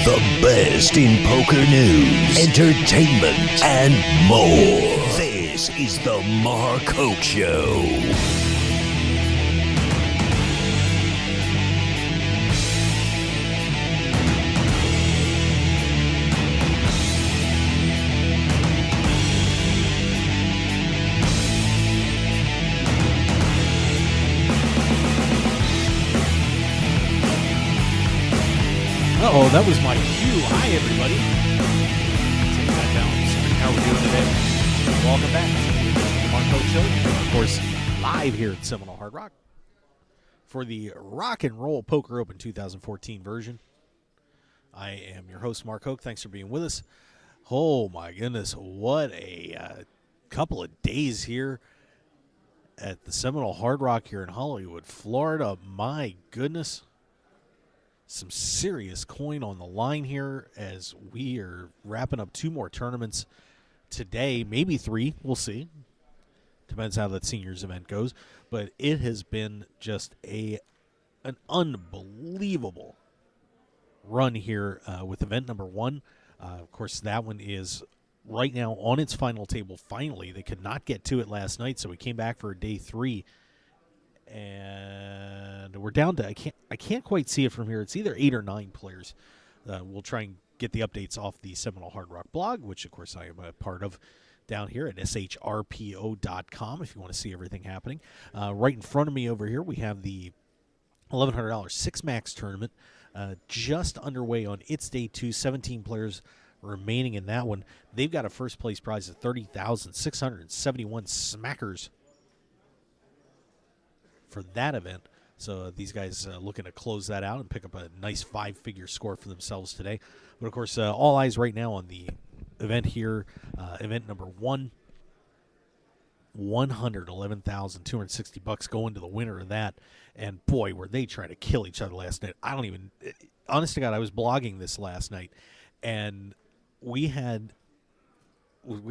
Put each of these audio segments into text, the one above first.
The best in poker news, entertainment, and more. This is the Mark Hoke Show. Uh-oh, that was my cue. Hi, everybody. Take that down. How are we doing today? Welcome back to the Mark Hoke Show. Of course, live here at Seminole Hard Rock for the Rock and Roll Poker Open 2014 version. I am your host, Mark Hoke. Thanks for being with us. Oh, my goodness. What a couple of days here at the Seminole Hard Rock here in Hollywood, Florida. My goodness. Some serious coin on the line here as we are wrapping up 2 more tournaments today, maybe 3. We'll see. Depends how that seniors event goes. But it has been just an unbelievable run here with event number 1. Of course, that one is right now on its final table. Finally, they could not get to it last night, so we came back for day 3. And we're down to I can't quite see it from here. It's either 8 or 9 players. We'll try and get the updates off the Seminole Hard Rock blog, which of course I am a part of down here at shrpo.com if you want to see everything happening. Right in front of me over here we have the $1,100 Six Max tournament just underway on its day 2. 17 players remaining in that one. They've got a first place prize of $30,671 smackers for that event. So these guys looking to close that out and pick up a nice 5-figure score for themselves today. But of course, all eyes right now on the event here. Event number 1, $111,260 going to the winner of that. And boy, were they trying to kill each other last night. Honest to God, I was blogging this last night, and we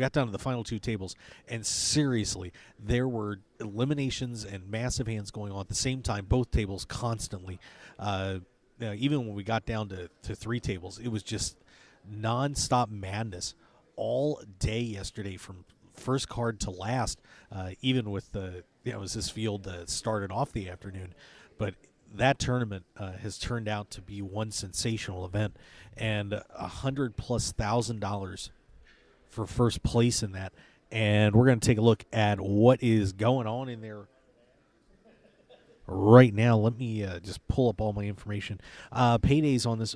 got down to the final 2 tables, and seriously, there were eliminations and massive hands going on at the same time, both tables constantly. Even when we got down to 3 tables, it was just nonstop madness all day yesterday from first card to last, even with this field started off the afternoon. But that tournament has turned out to be one sensational event, and $100,000+ for first place in that. And we're going to take a look at what is going on in there right now. Let me just pull up all my information. Paydays on this,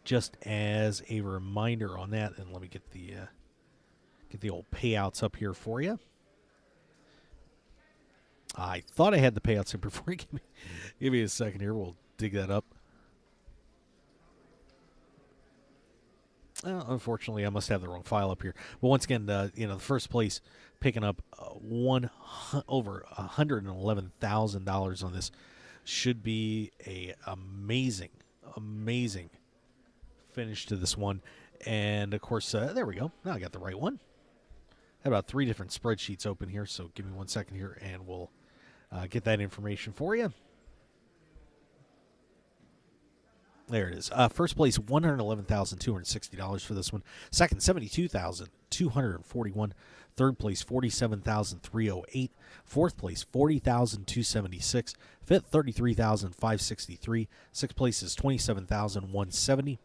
just as a reminder on that, and let me get the old payouts up here for you. I thought I had the payouts up before. Give me a second here. We'll dig that up. Unfortunately, I must have the wrong file up here. But once again, the first place picking up over $111,000 on this should be a amazing finish to this one. And of course, there we go. Now I got the right one. I have about 3 different spreadsheets open here, so give me 1 second here, and we'll get that information for you. There it is. First place, $111,260 for this one. Second, $72,241. Third place, $47,308. Fourth place, $40,276. Fifth, $33,563. Sixth place is $27,170.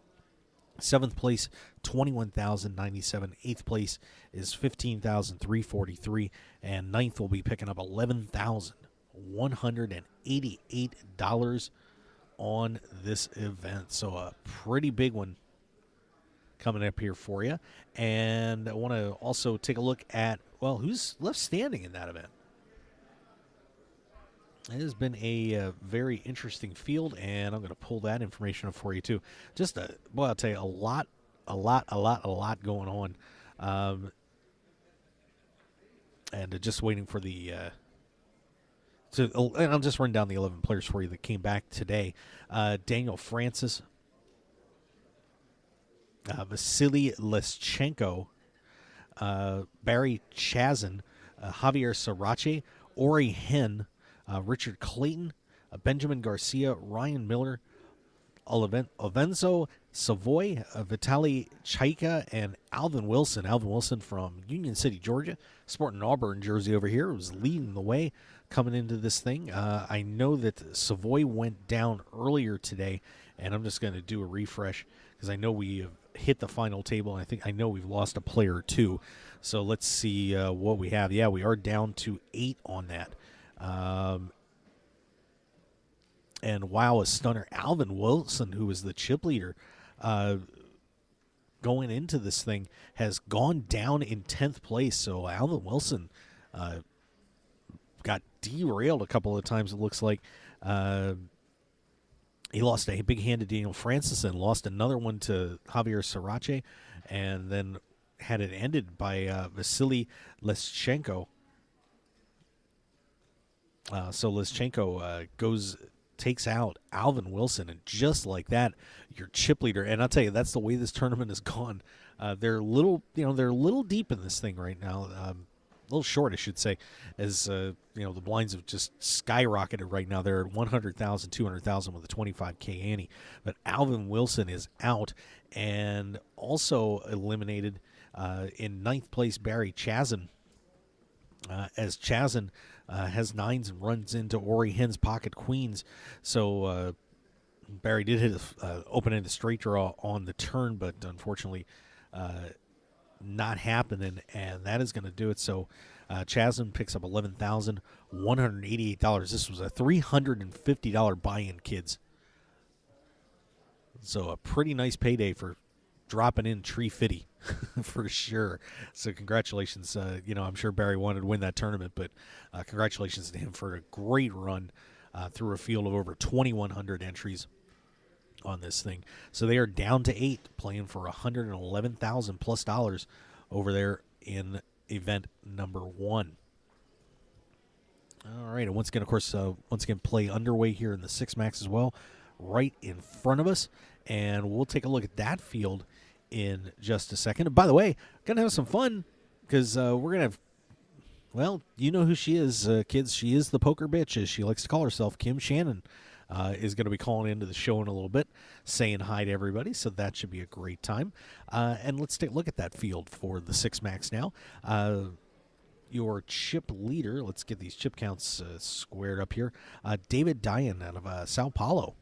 Seventh place, $21,097. Eighth place is $15,343. And ninth will be picking up $11,188 on this event. So a pretty big one coming up here for you. And I want to also take a look at, who's left standing in that event. It has been a very interesting field, and I'm going to pull that information up for you too. Just I'll tell you, a lot going on. And just waiting for the and I'll just run down the 11 players for you that came back today. Daniel Francis, Vasily Leschenko, Barry Chazin, Javier Sarache, Ori Hen, Richard Clayton, Benjamin Garcia, Ryan Miller, Ovenzo Savoy, Vitaly Chaika, and Alvin Wilson. Alvin Wilson from Union City, Georgia, sporting an Auburn jersey over here, was leading the way coming into this thing. I know that Savoy went down earlier today, and I'm just going to do a refresh because I know we have hit the final table, and I know we've lost a player or two. So let's see what we have. Yeah, we are down to 8 on that. And wow, a stunner. Alvin Wilson, who was the chip leader going into this thing, has gone down in 10th place. So Alvin Wilson got derailed a couple of times, it looks like. He lost a big hand to Daniel Francis and lost another one to Javier Sarache, and then had it ended by Vasily Leschenko. So Leschenko takes out Alvin Wilson, and just like that, your chip leader. And I'll tell you, that's the way this tournament has gone. They're a little deep in this thing right now. A little short, I should say, as the blinds have just skyrocketed right now. They're at 100,000, 200,000 with a 25K ante. But Alvin Wilson is out, and also eliminated in 9th place Barry Chazin. As Chazin has 9s and runs into Ori Hen's pocket queens. So Barry did hit an open-ended straight draw on the turn, but unfortunately not happening, and that is going to do it. So Chasm picks up $11,188. This was a $350 buy-in, kids. So a pretty nice payday for dropping in Tree Fitty for sure. So congratulations. I'm sure Barry wanted to win that tournament, but congratulations to him for a great run through a field of over 2,100 entries on this thing. So they are down to 8, playing for $111,000 plus dollars over there in event number 1. All right, and once again, play underway here in the 6 Max as well, right in front of us, and we'll take a look at that field in just a second. And by the way, gonna have some fun because we're gonna have, well, you know who she is, kids. She is the poker bitch, as she likes to call herself. Kim Shannon is going to be calling into the show in a little bit, saying hi to everybody, so that should be a great time. And let's take a look at that field for the 6 Max now. Your chip leader, let's get these chip counts squared up here. David Dian out of Sao Paulo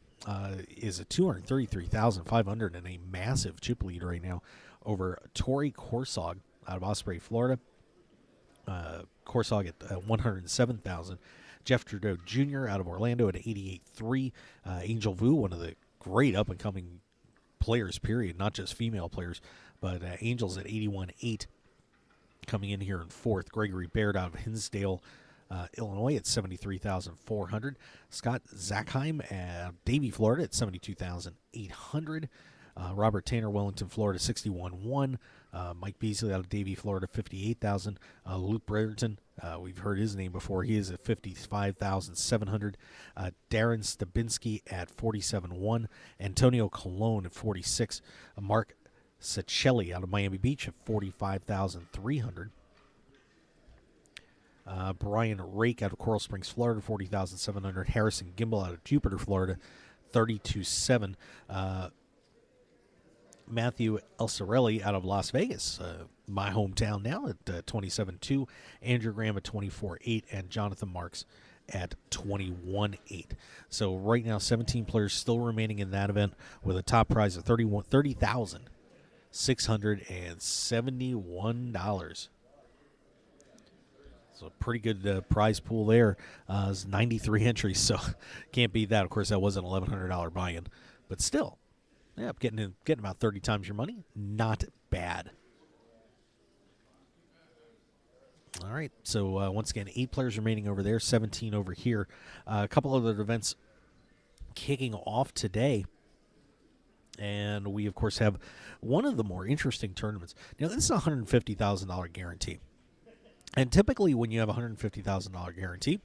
is at 233,500 and a massive chip lead right now over Tori Korsog out of Osprey, Florida. Korsog at 107,000. Jeff Trudeau Jr. out of Orlando at 88.3. Angel Vu, one of the great up-and-coming players, period, not just female players, but Angel's at 81.8. Coming in here in 4th. Gregory Baird out of Hinsdale, Illinois at 73,400. Scott Zackheim at Davie, Florida at 72,800. Robert Tanner, Wellington, Florida, 61.1. Mike Beasley out of Davie, Florida, 58,000. Luke Brereton, we've heard his name before. He is at 55,700. Darren Stabinski at 47.1. Antonio Colon at 46. Mark Sachelli out of Miami Beach at 45,300. Brian Rake out of Coral Springs, Florida, 40,700. Harrison Gimbel out of Jupiter, Florida, 32.7. Matthew Elsarelli out of Las Vegas, my hometown now, at 27.2. Andrew Graham at 24.8, and Jonathan Marks at 21.8. So right now, 17 players still remaining in that event with a top prize of $30,671. So a pretty good prize pool there. It's 93 entries, so can't beat that. Of course, that was an $1,100 buy-in, but still. Yeah, getting about 30 times your money. Not bad. All right, so once again, 8 players remaining over there, 17 over here. A couple other events kicking off today. And we, of course, have one of the more interesting tournaments. Now, this is a $150,000 guarantee. And typically when you have a $150,000 guarantee,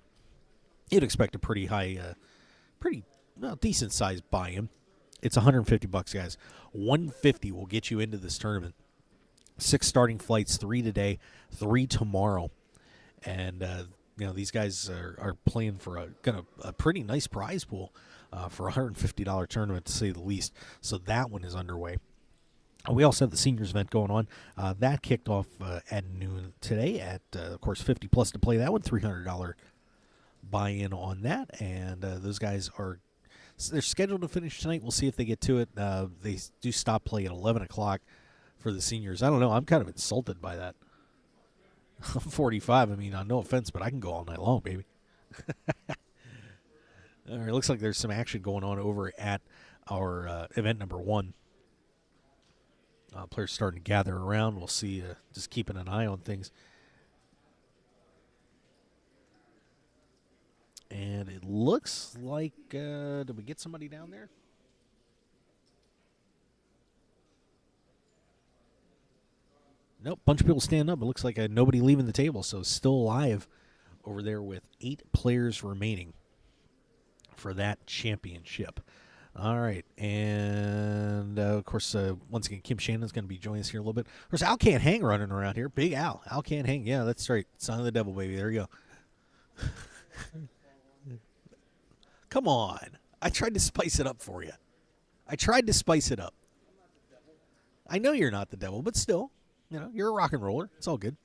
you'd expect a pretty high, decent-sized buy-in. It's $150, guys. $150 will get you into this tournament. 6 starting flights, 3 today, 3 tomorrow. And, these guys are playing for a pretty nice prize pool for a $150 tournament, to say the least. So that one is underway. We also have the seniors event going on. That kicked off at noon today at, of course, 50 plus to play that one, $300 buy-in on that. And those guys they're scheduled to finish tonight. We'll see if they get to it. They do stop play at 11 o'clock for the seniors. I don't know. I'm kind of insulted by that. I'm 45. I mean, no offense, but I can go all night long, baby. All right, looks like there's some action going on over at our event number 1. Players starting to gather around. We'll see, just keeping an eye on things. And it looks like, did we get somebody down there? Nope, bunch of people standing up. It looks like nobody leaving the table, so still alive over there with 8 players remaining for that championship. All right, and of course, once again, Kim Shannon's going to be joining us here a little bit. Of course, Al Can't Hang running around here. Big Al. Al Can't Hang. Yeah, that's right. Son of the devil, baby. There you go. Come on. I tried to spice it up for you. I know you're not the devil, but still, you're a rock and roller. It's all good.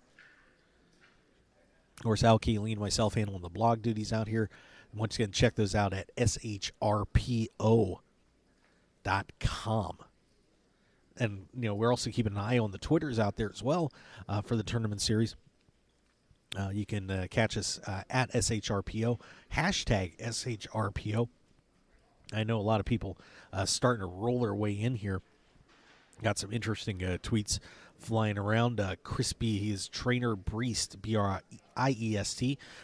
Of course, Al, Kayleen, and myself handling the blog duties out here. Once again, check those out at shrpo.com. And, we're also keeping an eye on the Twitters out there as well for the tournament series. You can catch us at SHRPO, hashtag SHRPO. I know a lot of people starting to roll their way in here. Got some interesting tweets flying around. Crispy, his trainer Briest, Briest,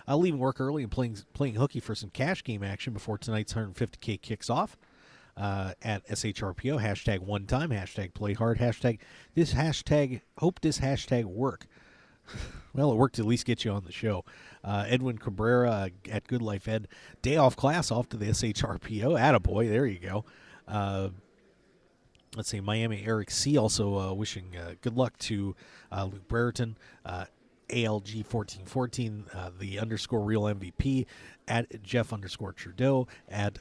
leaving work early and playing hooky for some cash game action before tonight's 150K kicks off. At SHRPO, hashtag one time, hashtag play hard, hashtag hope this hashtag work. Well, it worked to at least get you on the show. Edwin Cabrera at Good Life Ed, day off class, off to the SHRPO. Attaboy, there you go. Let's see, Miami Eric C. also wishing good luck to Luke Brereton, ALG1414, the _ real MVP, at Jeff _ Trudeau, at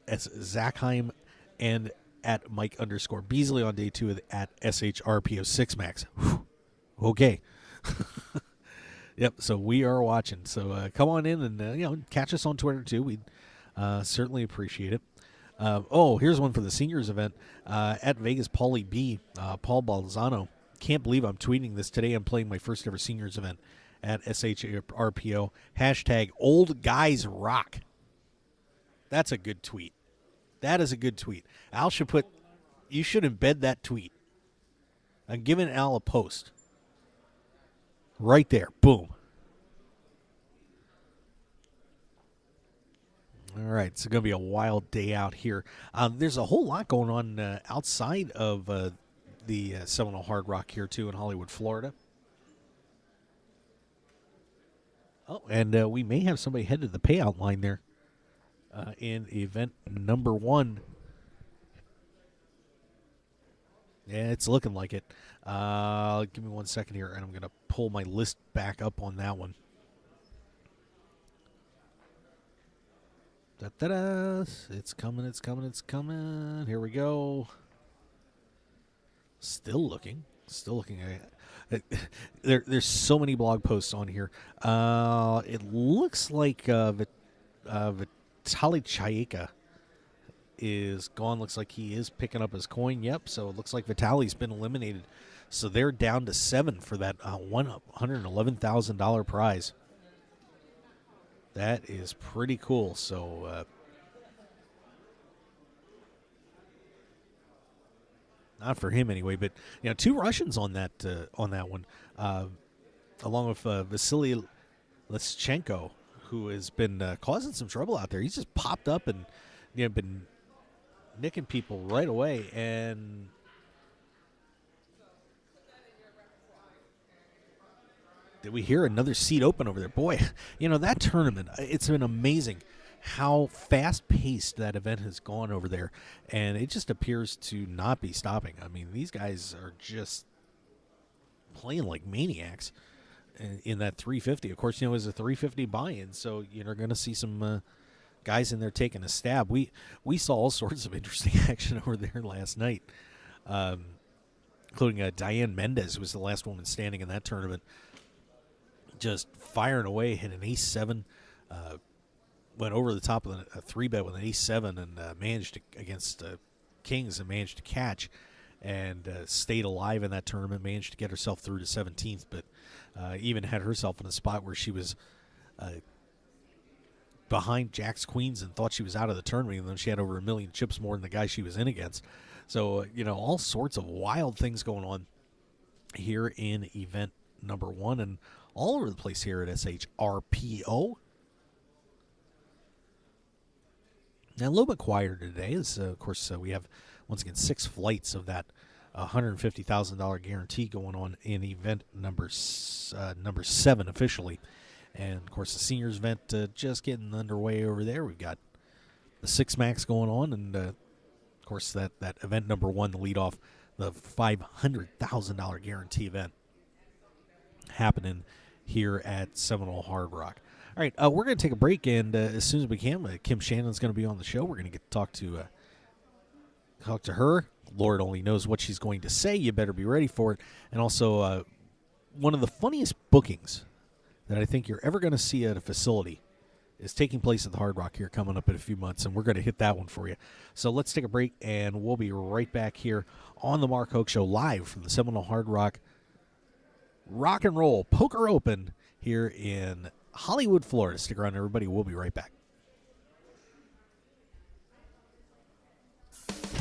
S. Zachheim, and at Mike _ Beasley on day 2 at SHRPO 6 Max. Whew. Okay. Yep, so we are watching. So come on in and catch us on Twitter too. We'd certainly appreciate it. Here's one for the seniors event at Vegas. Paulie B, Paul Balzano. Can't believe I'm tweeting this today. I'm playing my first ever seniors event at SHRPO. Hashtag old guys rock. That's a good tweet. That is a good tweet. Al should you should embed that tweet. I'm giving Al a post. Right there. Boom. All right. It's going to be a wild day out here. There's a whole lot going on outside of the Seminole Hard Rock here, too, in Hollywood, Florida. Oh, and we may have somebody headed to the payout line there in event number 1. Yeah, it's looking like it. Give me 1 second here, and I'm going to pull my list back up on that one. Da-da-da. It's coming. Here we go. Still looking. There's so many blog posts on here. It looks like Vitaly Chayka is gone. Looks like he is picking up his coin. Yep, so it looks like Vitaly's been eliminated. So they're down to 7 for that $111,000 prize. That is pretty cool. So not for him anyway, but 2 Russians on that one, along with Vasily Leschenko, who has been causing some trouble out there. He's just popped up and been nicking people right away. And did we hear another seat open over there? Boy, that tournament, it's been amazing how fast-paced that event has gone over there, and it just appears to not be stopping. I mean, these guys are just playing like maniacs. in that 350. Of course, it was a 350 buy-in, so you're going to see some guys in there taking a stab. We saw all sorts of interesting action over there last night, including Diane Mendez, who was the last woman standing in that tournament, just firing away, hit an ace-7, went over the top of a 3-bet with an ace-7 and managed to, against kings, and managed to catch and stayed alive in that tournament, managed to get herself through to 17th, but even had herself in a spot where she was behind jacks, queens, and thought she was out of the tournament, and then she had over 1 million chips more than the guy she was in against. So, all sorts of wild things going on here in event number 1 and all over the place here at SHRPO. Now, a little bit quieter today is, of course, we have, once again, 6 flights of that $150,000 guarantee going on in event number 7 officially. And, of course, the seniors event just getting underway over there. We've got the 6 max going on, and, of course, that event number 1, the lead off, the $500,000 guarantee event happening here at Seminole Hard Rock. All right, we're going to take a break, and as soon as we can, Kim Shannon's going to be on the show. We're going to get to talk to her. Lord only knows what she's going to say. You better be ready for it. And also, one of the funniest bookings that I think you're ever going to see at a facility is taking place at the Hard Rock here coming up in a few months, and we're going to hit that one for you. So let's take a break, and we'll be right back here on the Mark Hoke Show live from the Seminole Hard Rock Rock and Roll Poker Open here in Hollywood, Florida. Stick around, everybody. We'll be right back.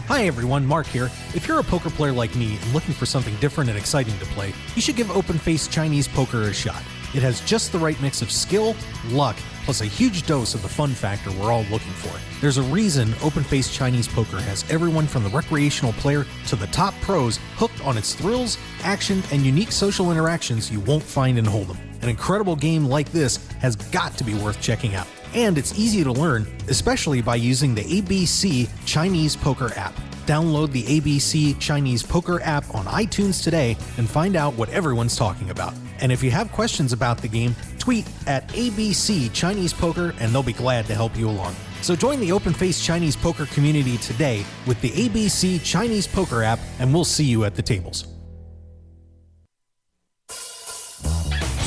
Hi everyone, Mark here. If you're a poker player like me and looking for something different and exciting to play, you should give Open Face Chinese Poker a shot. It has just the right mix of skill, luck, plus a huge dose of the fun factor we're all looking for. There's a reason Open Face Chinese Poker has everyone from the recreational player to the top pros hooked on its thrills, action, and unique social interactions you won't find in Hold'em. An incredible game like this has got to be worth checking out. And it's easy to learn, especially by using the ABC Chinese Poker app. Download the ABC Chinese Poker app on iTunes today and find out what everyone's talking about. And if you have questions about the game, tweet at ABC Chinese Poker and they'll be glad to help you along. So join the Open Face Chinese Poker community today with the ABC Chinese Poker app, and we'll see you at the tables.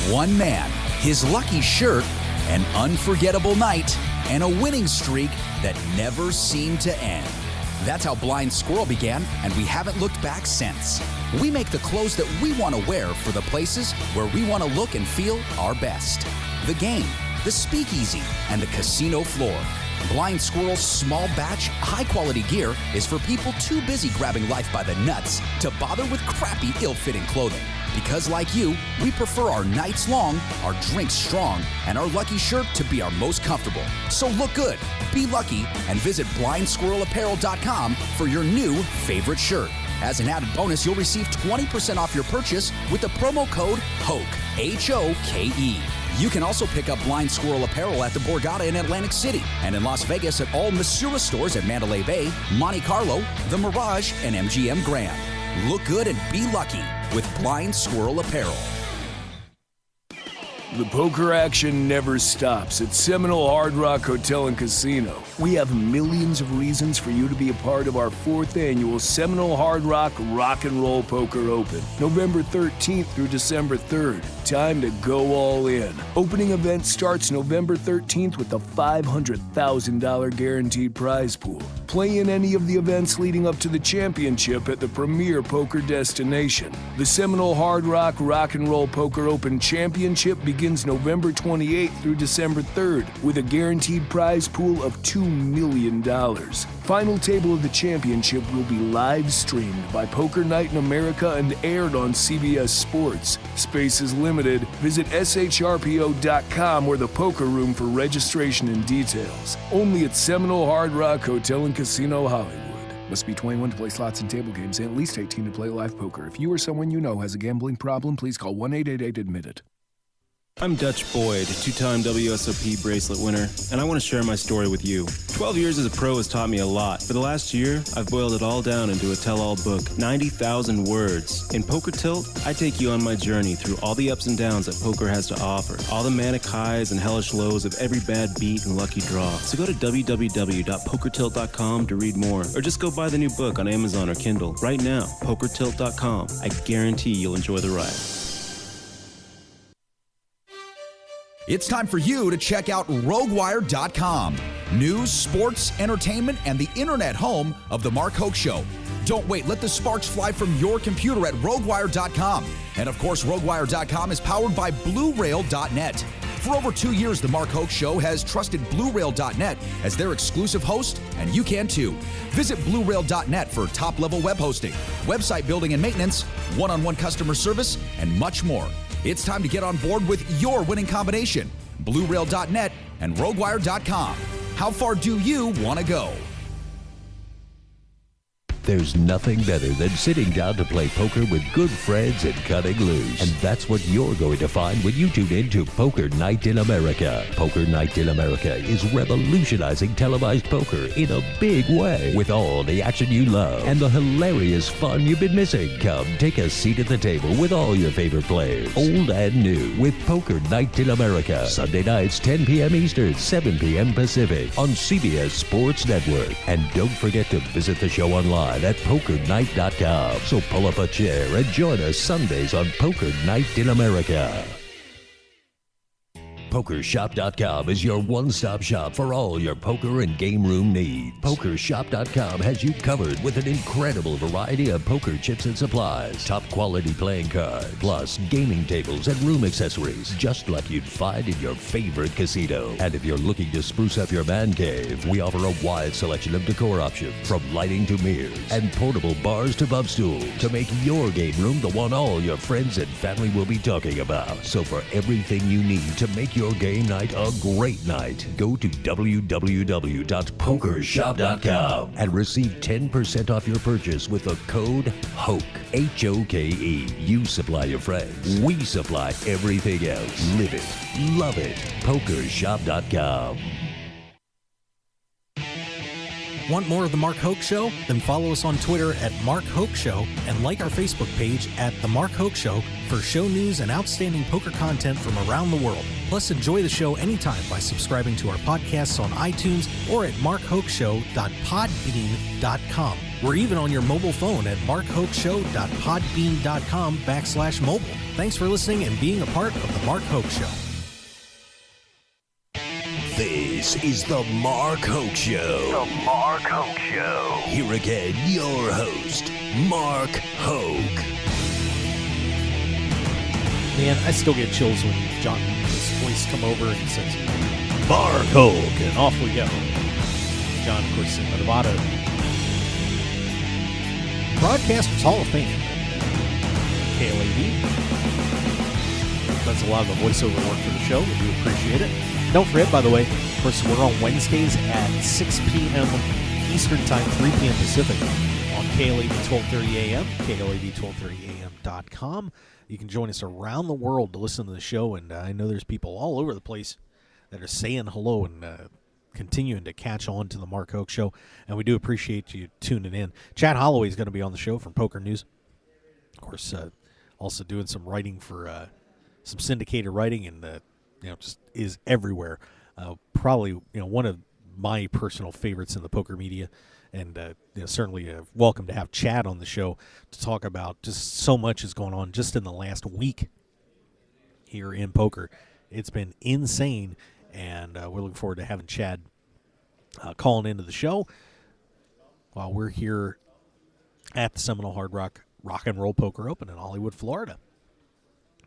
One man, his lucky shirt, an unforgettable night, and a winning streak that never seemed to end. That's how Blind Squirrel began, and we haven't looked back since. We make the clothes that we want to wear for the places where we want to look and feel our best. The game, the speakeasy, and the casino floor. Blind Squirrel's small batch, high-quality gear is for people too busy grabbing life by the nuts to bother with crappy, ill-fitting clothing. Because like you, we prefer our nights long, our drinks strong, and our lucky shirt to be our most comfortable. So look good, be lucky, and visit blindsquirrelapparel.com for your new favorite shirt. As an added bonus, you'll receive 20% off your purchase with the promo code HOKE, H-O-K-E. You can also pick up Blind Squirrel apparel at the Borgata in Atlantic City and in Las Vegas at all Missouri stores at Mandalay Bay, Monte Carlo, The Mirage, and MGM Grand. Look good and be lucky with Blind Squirrel Apparel. The poker action never stops at Seminole Hard Rock Hotel and Casino. We have millions of reasons for you to be a part of our 4th annual Seminole Hard Rock Rock and Roll Poker Open, November 13th through December 3rd. Time to go all in. Opening event starts November 13th with the $500,000 guaranteed prize pool. Play in any of the events leading up to the championship at the premier poker destination. The Seminole Hard Rock Rock and Roll Poker Open Championship begins November 28th through December 3rd with a guaranteed prize pool of $2 million. Final table of the championship will be live streamed by Poker Night in America and aired on CBS Sports. Space is limited. Visit shrpo.com or the poker room for registration and details. Only at Seminole Hard Rock Hotel and Casino, Hollywood. Must be 21 to play slots and table games and at least 18 to play live poker. If you or someone you know has a gambling problem, please call 1-888-ADMIT-IT. I'm Dutch Boyd, two-time WSOP bracelet winner, and I want to share my story with you. 12 years as a pro has taught me a lot. For the last year, I've boiled it all down into a tell-all book, 90,000 words. In Poker Tilt, I take you on my journey through all the ups and downs that poker has to offer, all the manic highs and hellish lows of every bad beat and lucky draw. So go to www.pokertilt.com to read more, or just go buy the new book on Amazon or Kindle right now, pokertilt.com. I guarantee you'll enjoy the ride. It's time for you to check out RogueWire.com. News, sports, entertainment, and the internet home of The Mark Hoke Show. Don't wait. Let the sparks fly from your computer at RogueWire.com. And of course, RogueWire.com is powered by BlueRail.net. For over 2 years, The Mark Hoke Show has trusted BlueRail.net as their exclusive host, and you can too. Visit BlueRail.net for top-level web hosting, website building and maintenance, one-on-one customer service, and much more. It's time to get on board with your winning combination, BlueRail.net and RogueWire.com. How far do you want to go? There's nothing better than sitting down to play poker with good friends and cutting loose. And that's what you're going to find when you tune in to Poker Night in America. Poker Night in America is revolutionizing televised poker in a big way, with all the action you love and the hilarious fun you've been missing. Come take a seat at the table with all your favorite players, old and new, with Poker Night in America. Sunday nights, 10 p.m. Eastern, 7 p.m. Pacific on CBS Sports Network. And don't forget to visit the show online at PokerNight.com. So pull up a chair and join us Sundays on Poker Night in America. PokerShop.com is your one-stop shop for all your poker and game room needs. PokerShop.com has you covered with an incredible variety of poker chips and supplies, top-quality playing cards, plus gaming tables and room accessories, just like you'd find in your favorite casino. And if you're looking to spruce up your man cave, we offer a wide selection of decor options, from lighting to mirrors and portable bars to bump stools, to make your game room the one all your friends and family will be talking about. So for everything you need to make your game night a great night, go to www.pokershop.com and receive 10% off your purchase with the code HOKE, H-O-K-E. You supply your friends, we supply everything else. Live it, love it. Pokershop.com. Want more of The Mark Hoke Show? Then follow us on Twitter at Mark Hoke Show and like our Facebook page at The Mark Hoke Show for show news and outstanding poker content from around the world. Plus, enjoy the show anytime by subscribing to our podcasts on iTunes or at markhokeshow.podbean.com. We're even on your mobile phone at markhokeshow.podbean.com/mobile. Thanks for listening and being a part of The Mark Hoke Show. This is the Mark Hoke Show. The Mark Hoke Show. Here again, your host, Mark Hoke. Man, I still get chills when his voice come over and he says, Mark Hoke, and off we go. John, of course, in the Nevada Broadcasters Hall of Fame. KLAV does a lot of the voiceover work for the show. We do appreciate it. Don't forget, by the way, of course, we're on Wednesdays at 6 p.m. Eastern Time, 3 p.m. Pacific on KLAV 1230 AM, KLAV1230am.com. You can join us around the world to listen to the show, and I know there's people all over the place that are saying hello and continuing to catch on to the Mark Hoke Show, and we do appreciate you tuning in. Chad Holloway is going to be on the show from Poker News. Of course, also doing some writing for some syndicated writing, and just is everywhere. Probably, one of my personal favorites in the poker media, and certainly welcome to have Chad on the show to talk about just so much is going on just in the last week here in poker. It's been insane, and we're looking forward to having Chad calling into the show while we're here at the Seminole Hard Rock and Roll Poker Open in Hollywood, Florida.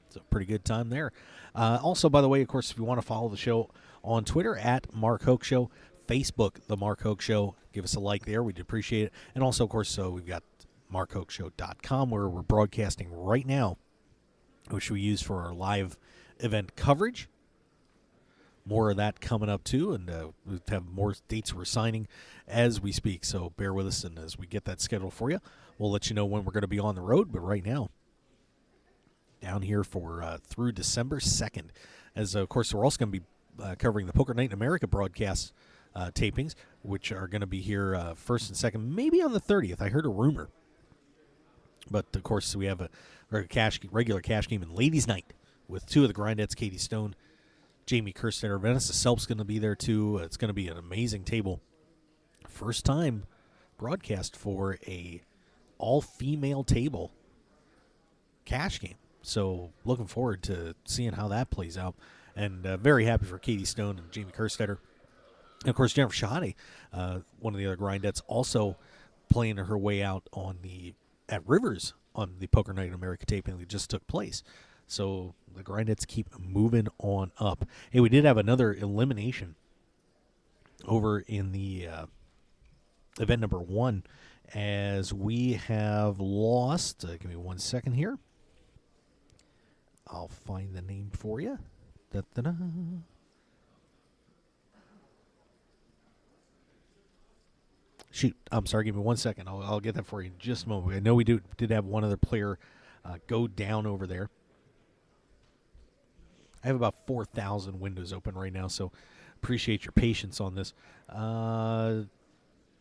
It's a pretty good time there. Also, by the way, of course, if you want to follow the show on Twitter at Mark Hoke Show, Facebook, The Mark Hoke Show, give us a like there. We'd appreciate it. And also, of course, we've got markhokeshow.com where we're broadcasting right now, which we use for our live event coverage. More of that coming up, too, and we have more dates we're signing as we speak. So bear with us, and as we get that scheduled for you, we'll let you know when we're going to be on the road. But right now, down here for through December 2nd. as of course we're also going to be covering the Poker Night in America broadcast tapings, which are going to be here first and second, maybe on the 30th. I heard a rumor. But, of course, we have a regular cash game and ladies' night with two of the Grindettes, Katie Stone, Jamie Kerstetter. Vanessa Selp's going to be there, too. It's going to be an amazing table. First time broadcast for a all-female table cash game. So, looking forward to seeing how that plays out. And very happy for Katie Stone and Jamie Kerstetter. And, of course, Jennifer Shahade, one of the other Grindettes, also playing her way out at Rivers on the Poker Night in America taping that just took place. So the Grindettes keep moving on up. Hey, we did have another elimination over in the event number 1 as we have lost. Give me 1 second here. I'll find the name for you. Da-da-da. Shoot, I'm sorry, give me 1 second. I'll get that for you in just a moment. I know we did have one other player go down over there. I have about 4,000 windows open right now, so appreciate your patience on this. Let's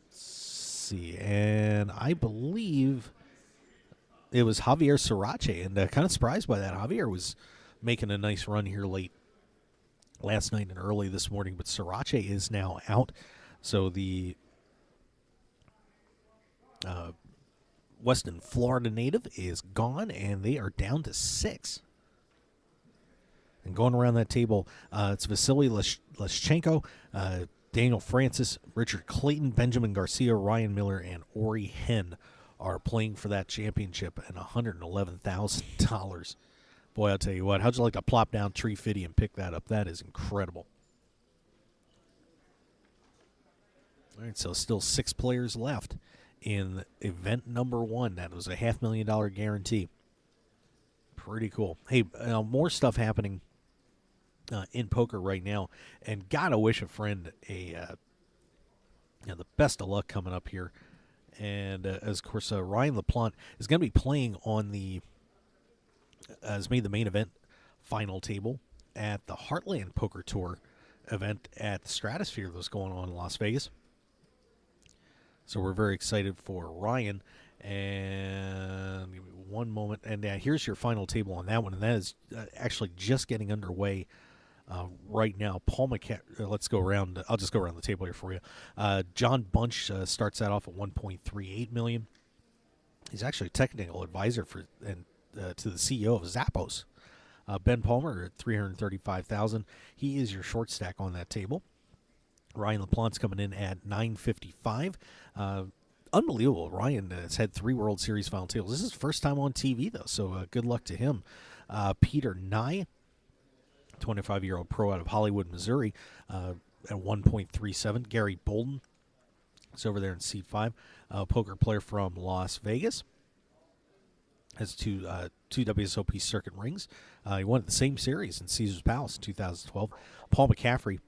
see, and I believe it was Javier Sirache, and kind of surprised by that. Javier was making a nice run here late last night and early this morning, but Sirache is now out, so the Weston, Florida native is gone, and they are down to 6. And going around that table, it's Vasily Leschenko, Daniel Francis, Richard Clayton, Benjamin Garcia, Ryan Miller, and Ori Hen are playing for that championship and $111,000. Boy, I'll tell you what, how'd you like to plop down Tree Fitty and pick that up? That is incredible. All right, so still 6 players left in event number 1. That was a $500,000 guarantee. Pretty cool. Hey, more stuff happening in poker right now, and gotta wish a friend the best of luck coming up here. And as of course, Ryan LaPlante is going to be playing on has made the main event final table at the Heartland Poker Tour event at the Stratosphere that's going on in Las Vegas. So we're very excited for Ryan. And give me one moment. And here's your final table on that one. And that is actually just getting underway right now. Paul McCaffrey, let's go around. I'll just go around the table here for you. John Bunch starts that off at $1.38 million. He's actually a technical advisor to the CEO of Zappos. Ben Palmer at $335,000. He is your short stack on that table. Ryan LaPlante's coming in at $955. Unbelievable. Ryan has had 3 World Series final tables. This is his first time on TV, though, so good luck to him. Peter Nye, 25-year-old pro out of Hollywood, Missouri, at 1.37. Gary Bolden is over there in seat 5. Poker player from Las Vegas. Has two WSOP circuit rings. He won at the same series in Caesars Palace in 2012. Paul McCaffrey,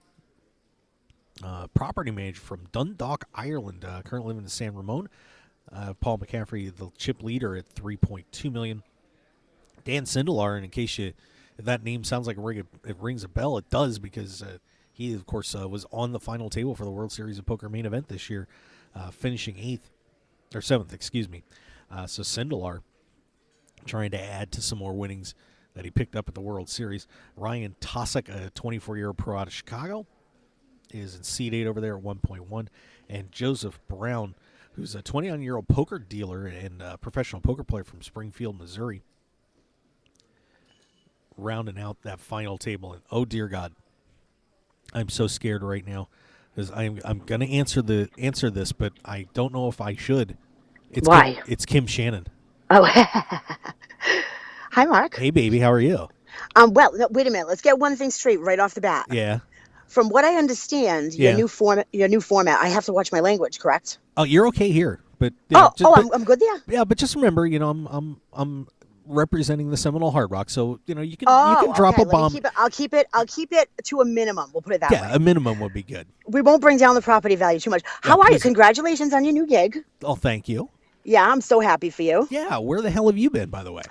property manager from Dundalk, Ireland, currently living in San Ramon. Paul McCaffrey, the chip leader at $3.2 million. Dan Sindelar, and in case if that name sounds like it rings a bell, it does, because he, of course, was on the final table for the World Series of Poker main event this year, finishing 7th, excuse me. So Sindelar trying to add to some more winnings that he picked up at the World Series. Ryan Tosick, a 24-year pro out of Chicago, is in seat 8 over there at 1.1. And Joseph Brown, who's a 29-year-old poker dealer and professional poker player from Springfield, Missouri, rounding out that final table. And oh dear God, I'm so scared right now, because I'm going to answer this, but I don't know if I should. Why? It's Kim Shannon. Oh, hi, Mark. Hey, baby, how are you? Well, no, wait a minute. Let's get one thing straight right off the bat. Yeah. From what I understand, your new format. I have to watch my language, correct? Oh, you're okay here, but I'm good there. Yeah, but just remember, I'm representing the Seminole Hard Rock, so you can drop a bomb. I'll keep it to a minimum. We'll put it that way. Yeah, a minimum would be good. We won't bring down the property value too much. How are you? Congratulations on your new gig. Oh, thank you. Yeah, I'm so happy for you. Yeah, where the hell have you been, by the way?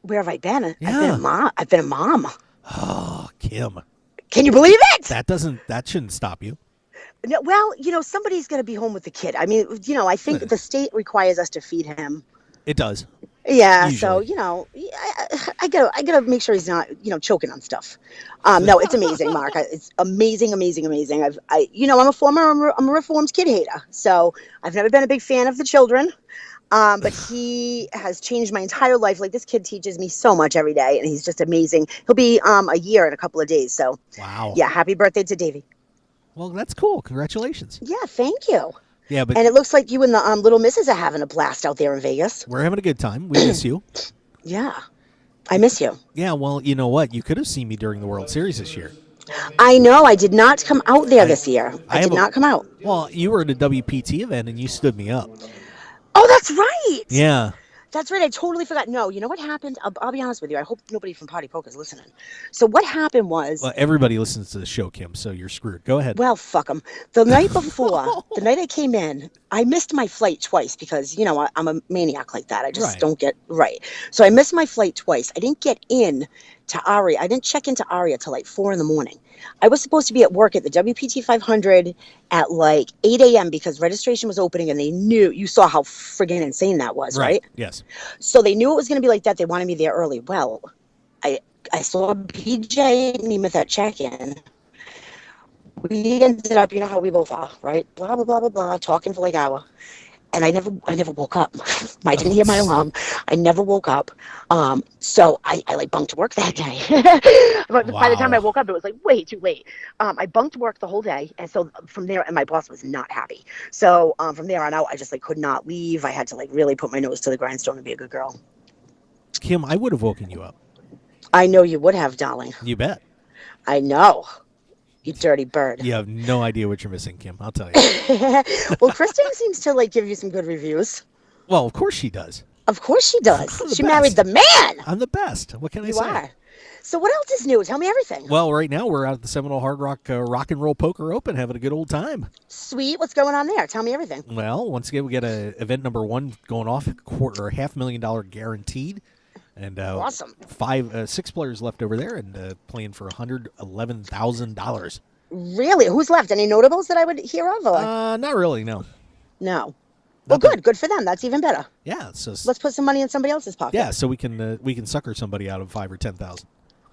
Where have I been? Yeah. I've been a mom. Oh, Kim. Can you believe it? That shouldn't stop you. No, well, somebody's going to be home with the kid. I mean, I think the state requires us to feed him. It does. Yeah, Usually. so I gotta make sure he's not choking on stuff. No, it's amazing, Mark. It's amazing, amazing, amazing. I'm a reformed kid hater, so I've never been a big fan of the children. But he has changed my entire life. Like, this kid teaches me so much every day, and he's just amazing. He'll be a year in a couple of days. So wow. Yeah, happy birthday to Davey. Well, that's cool. Congratulations. Yeah, thank you. Yeah, and it looks like you and the little missus are having a blast out there in Vegas. We're having a good time. We miss you. Yeah, I miss you. Yeah, well, you know what? You could have seen me during the World Series this year. I know. I did not come out there this year. I did not come out. Well, you were at a WPT event and you stood me up. Oh, that's right. Yeah. That's right. I totally forgot. No, you know what happened? I'll be honest with you. I hope nobody from Party Poker is listening. So what happened was... Well, everybody listens to the show, Kim, so you're screwed. Go ahead. Well, fuck them. The night before, the night I came in, I missed my flight twice because, I'm a maniac like that. I just don't get... Right. So I missed my flight twice. I didn't get in to Aria. I didn't check into Aria till like 4 a.m. I was supposed to be at work at the WPT 500 at like 8 a.m. because registration was opening and they knew, you saw how friggin' insane that was, right? Yes. So they knew it was going to be like that. They wanted me there early. Well, I saw BJ Nemeth at check-in. We ended up, you know how we both are, right? Blah, blah, blah, blah, blah, talking for like an hour. And I never woke up. I didn't hear my alarm. I never woke up. So I like bunked work that day. But by the time I woke up, it was like way too late. I bunked work the whole day. And so from there, and my boss was not happy. So from there on out, I just like could not leave. I had to like really put my nose to the grindstone and be a good girl. Kim, I would have woken you up. I know you would have, darling. You bet. I know. You dirty bird. You have no idea what you're missing, Kim. I'll tell you. Well, Kristen seems to like give you some good reviews. Well, of course she does. Of course she does. She married the man. I'm the best. What can I say? You are. So what else is new? Tell me everything. Well, right now we're out at the Seminole Hard Rock Rock and Roll Poker Open having a good old time. Sweet. What's going on there? Tell me everything. Well, once again, we got event number 1 going off, $500,000 guaranteed. And awesome. 6 players left over there and playing for $111,000. Really? Who's left? Any notables that I would hear of? Or? Not really, no. No. Well, good for them. That's even better. Yeah. So let's put some money in somebody else's pocket. Yeah, so we can sucker somebody out of $5,000 or $10,000.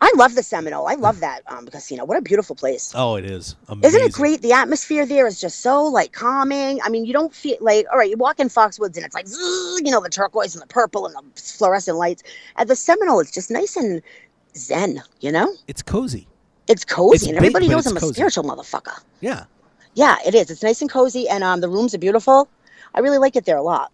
I love the Seminole. I love that casino. What a beautiful place. Oh, it is. Amazing. Isn't it great? The atmosphere there is just so like calming. I mean, you don't feel like, all right, you walk in Foxwoods and it's like, the turquoise and the purple and the fluorescent lights. At the Seminole, it's just nice and zen, It's cozy. It's cozy, and everybody big, knows I'm a cozy. spiritual motherfucker. Yeah. Yeah, it is. It's nice and cozy, and the rooms are beautiful. I really like it there a lot.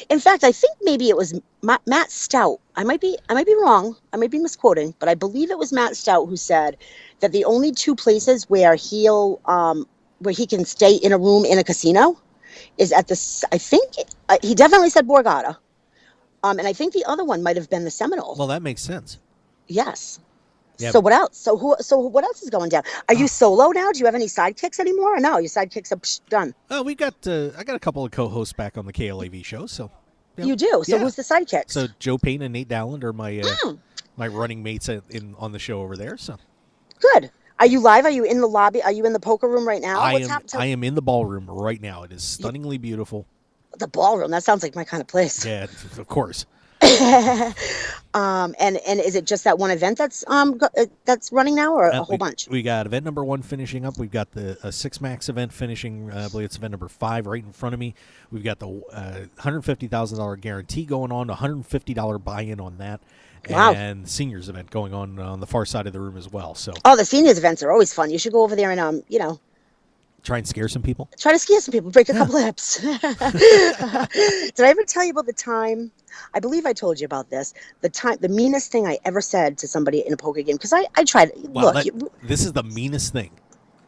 In fact, I think maybe it was Matt Stout. I might be wrong. I might be misquoting, but I believe it was Matt Stout who said that the only 2 places where he can stay in a room in a casino is at the. I think he definitely said Borgata, and I think the other one might have been the Seminole. Well, that makes sense. Yes. Yeah. So what else? So what else is going down? Are you solo now? Do you have any sidekicks anymore? Or no, your sidekicks are done. Oh, we got. I got a couple of co-hosts back on the KLAV show. So you do. So who's the sidekicks? So Joe Payne and Nate Dowland are my my running mates on the show over there. So good. Are you live? Are you in the lobby? Are you in the poker room right now? I am in the ballroom right now. It is stunningly beautiful. The ballroom. That sounds like my kind of place. Yeah, of course. And is it just that one event that's running now, or a whole bunch? We got event number 1 finishing up. We've got the 6 Max event finishing. I believe it's event number 5 right in front of me. We've got the $150,000 guarantee going on, $150 buy-in on that, and the seniors event going on the far side of the room as well. So the seniors events are always fun. You should go over there and try and scare some people. Try to scare some people. Break a couple hips. Did I ever tell you about the time? I believe I told you about this. The meanest thing I ever said to somebody in a poker game, because I tried. Wow, this is the meanest thing.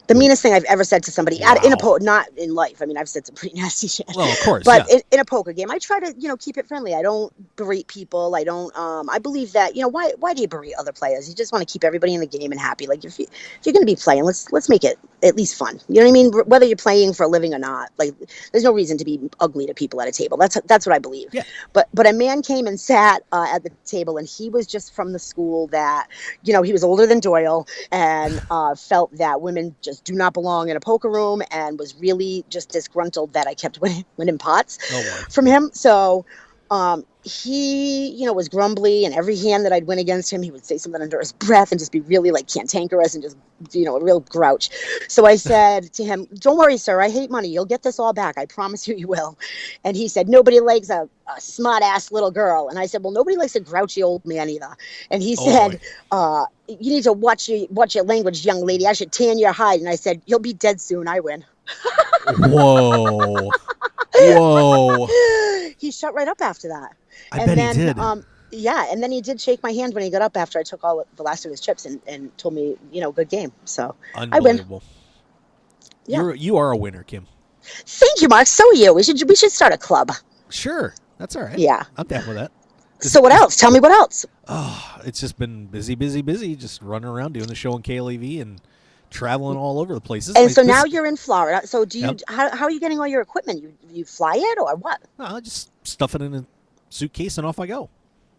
The meanest thing I've ever said to somebody in a poker, not in life. I mean, I've said some pretty nasty shit. Well, of course, but yeah. in a poker game, I try to, keep it friendly. I don't berate people. I don't. I believe that, why do you berate other players? You just want to keep everybody in the game and happy. Like if you're going to be playing, let's make it at least fun. You know what I mean? Whether you're playing for a living or not, like there's no reason to be ugly to people at a table. That's what I believe. Yeah. But a man came and sat at the table, and he was just from the school that, he was older than Doyle and felt that women just do not belong in a poker room, and was really just disgruntled that I kept winning pots from him. So he, was grumbly, and every hand that I'd win against him, he would say something under his breath and just be really like cantankerous and just, a real grouch. So I said to him, "Don't worry, sir. I hate money. You'll get this all back. I promise you will." And he said, "Nobody likes a smart ass little girl." And I said, "Well, nobody likes a grouchy old man either." And he said, "You need to watch your language, young lady. I should tan your hide." And I said, "You'll be dead soon. I win." Whoa. Whoa. He shut right up after that. I bet he did. Yeah, and then he did shake my hand when he got up after I took all the last of his chips and told me, good game. So I win. Yeah. You are a winner, Kim. Thank you, Mark. So are you. We should start a club. Sure. That's all right. Yeah. I'm down with that. So what else? Tell me what else. Oh, it's just been busy, just running around doing the show on KLEV and traveling all over the place. And so now you're in Florida. So do you? Yep. How are you getting all your equipment? You fly it or what? No, just stuff it in a suitcase and off I go.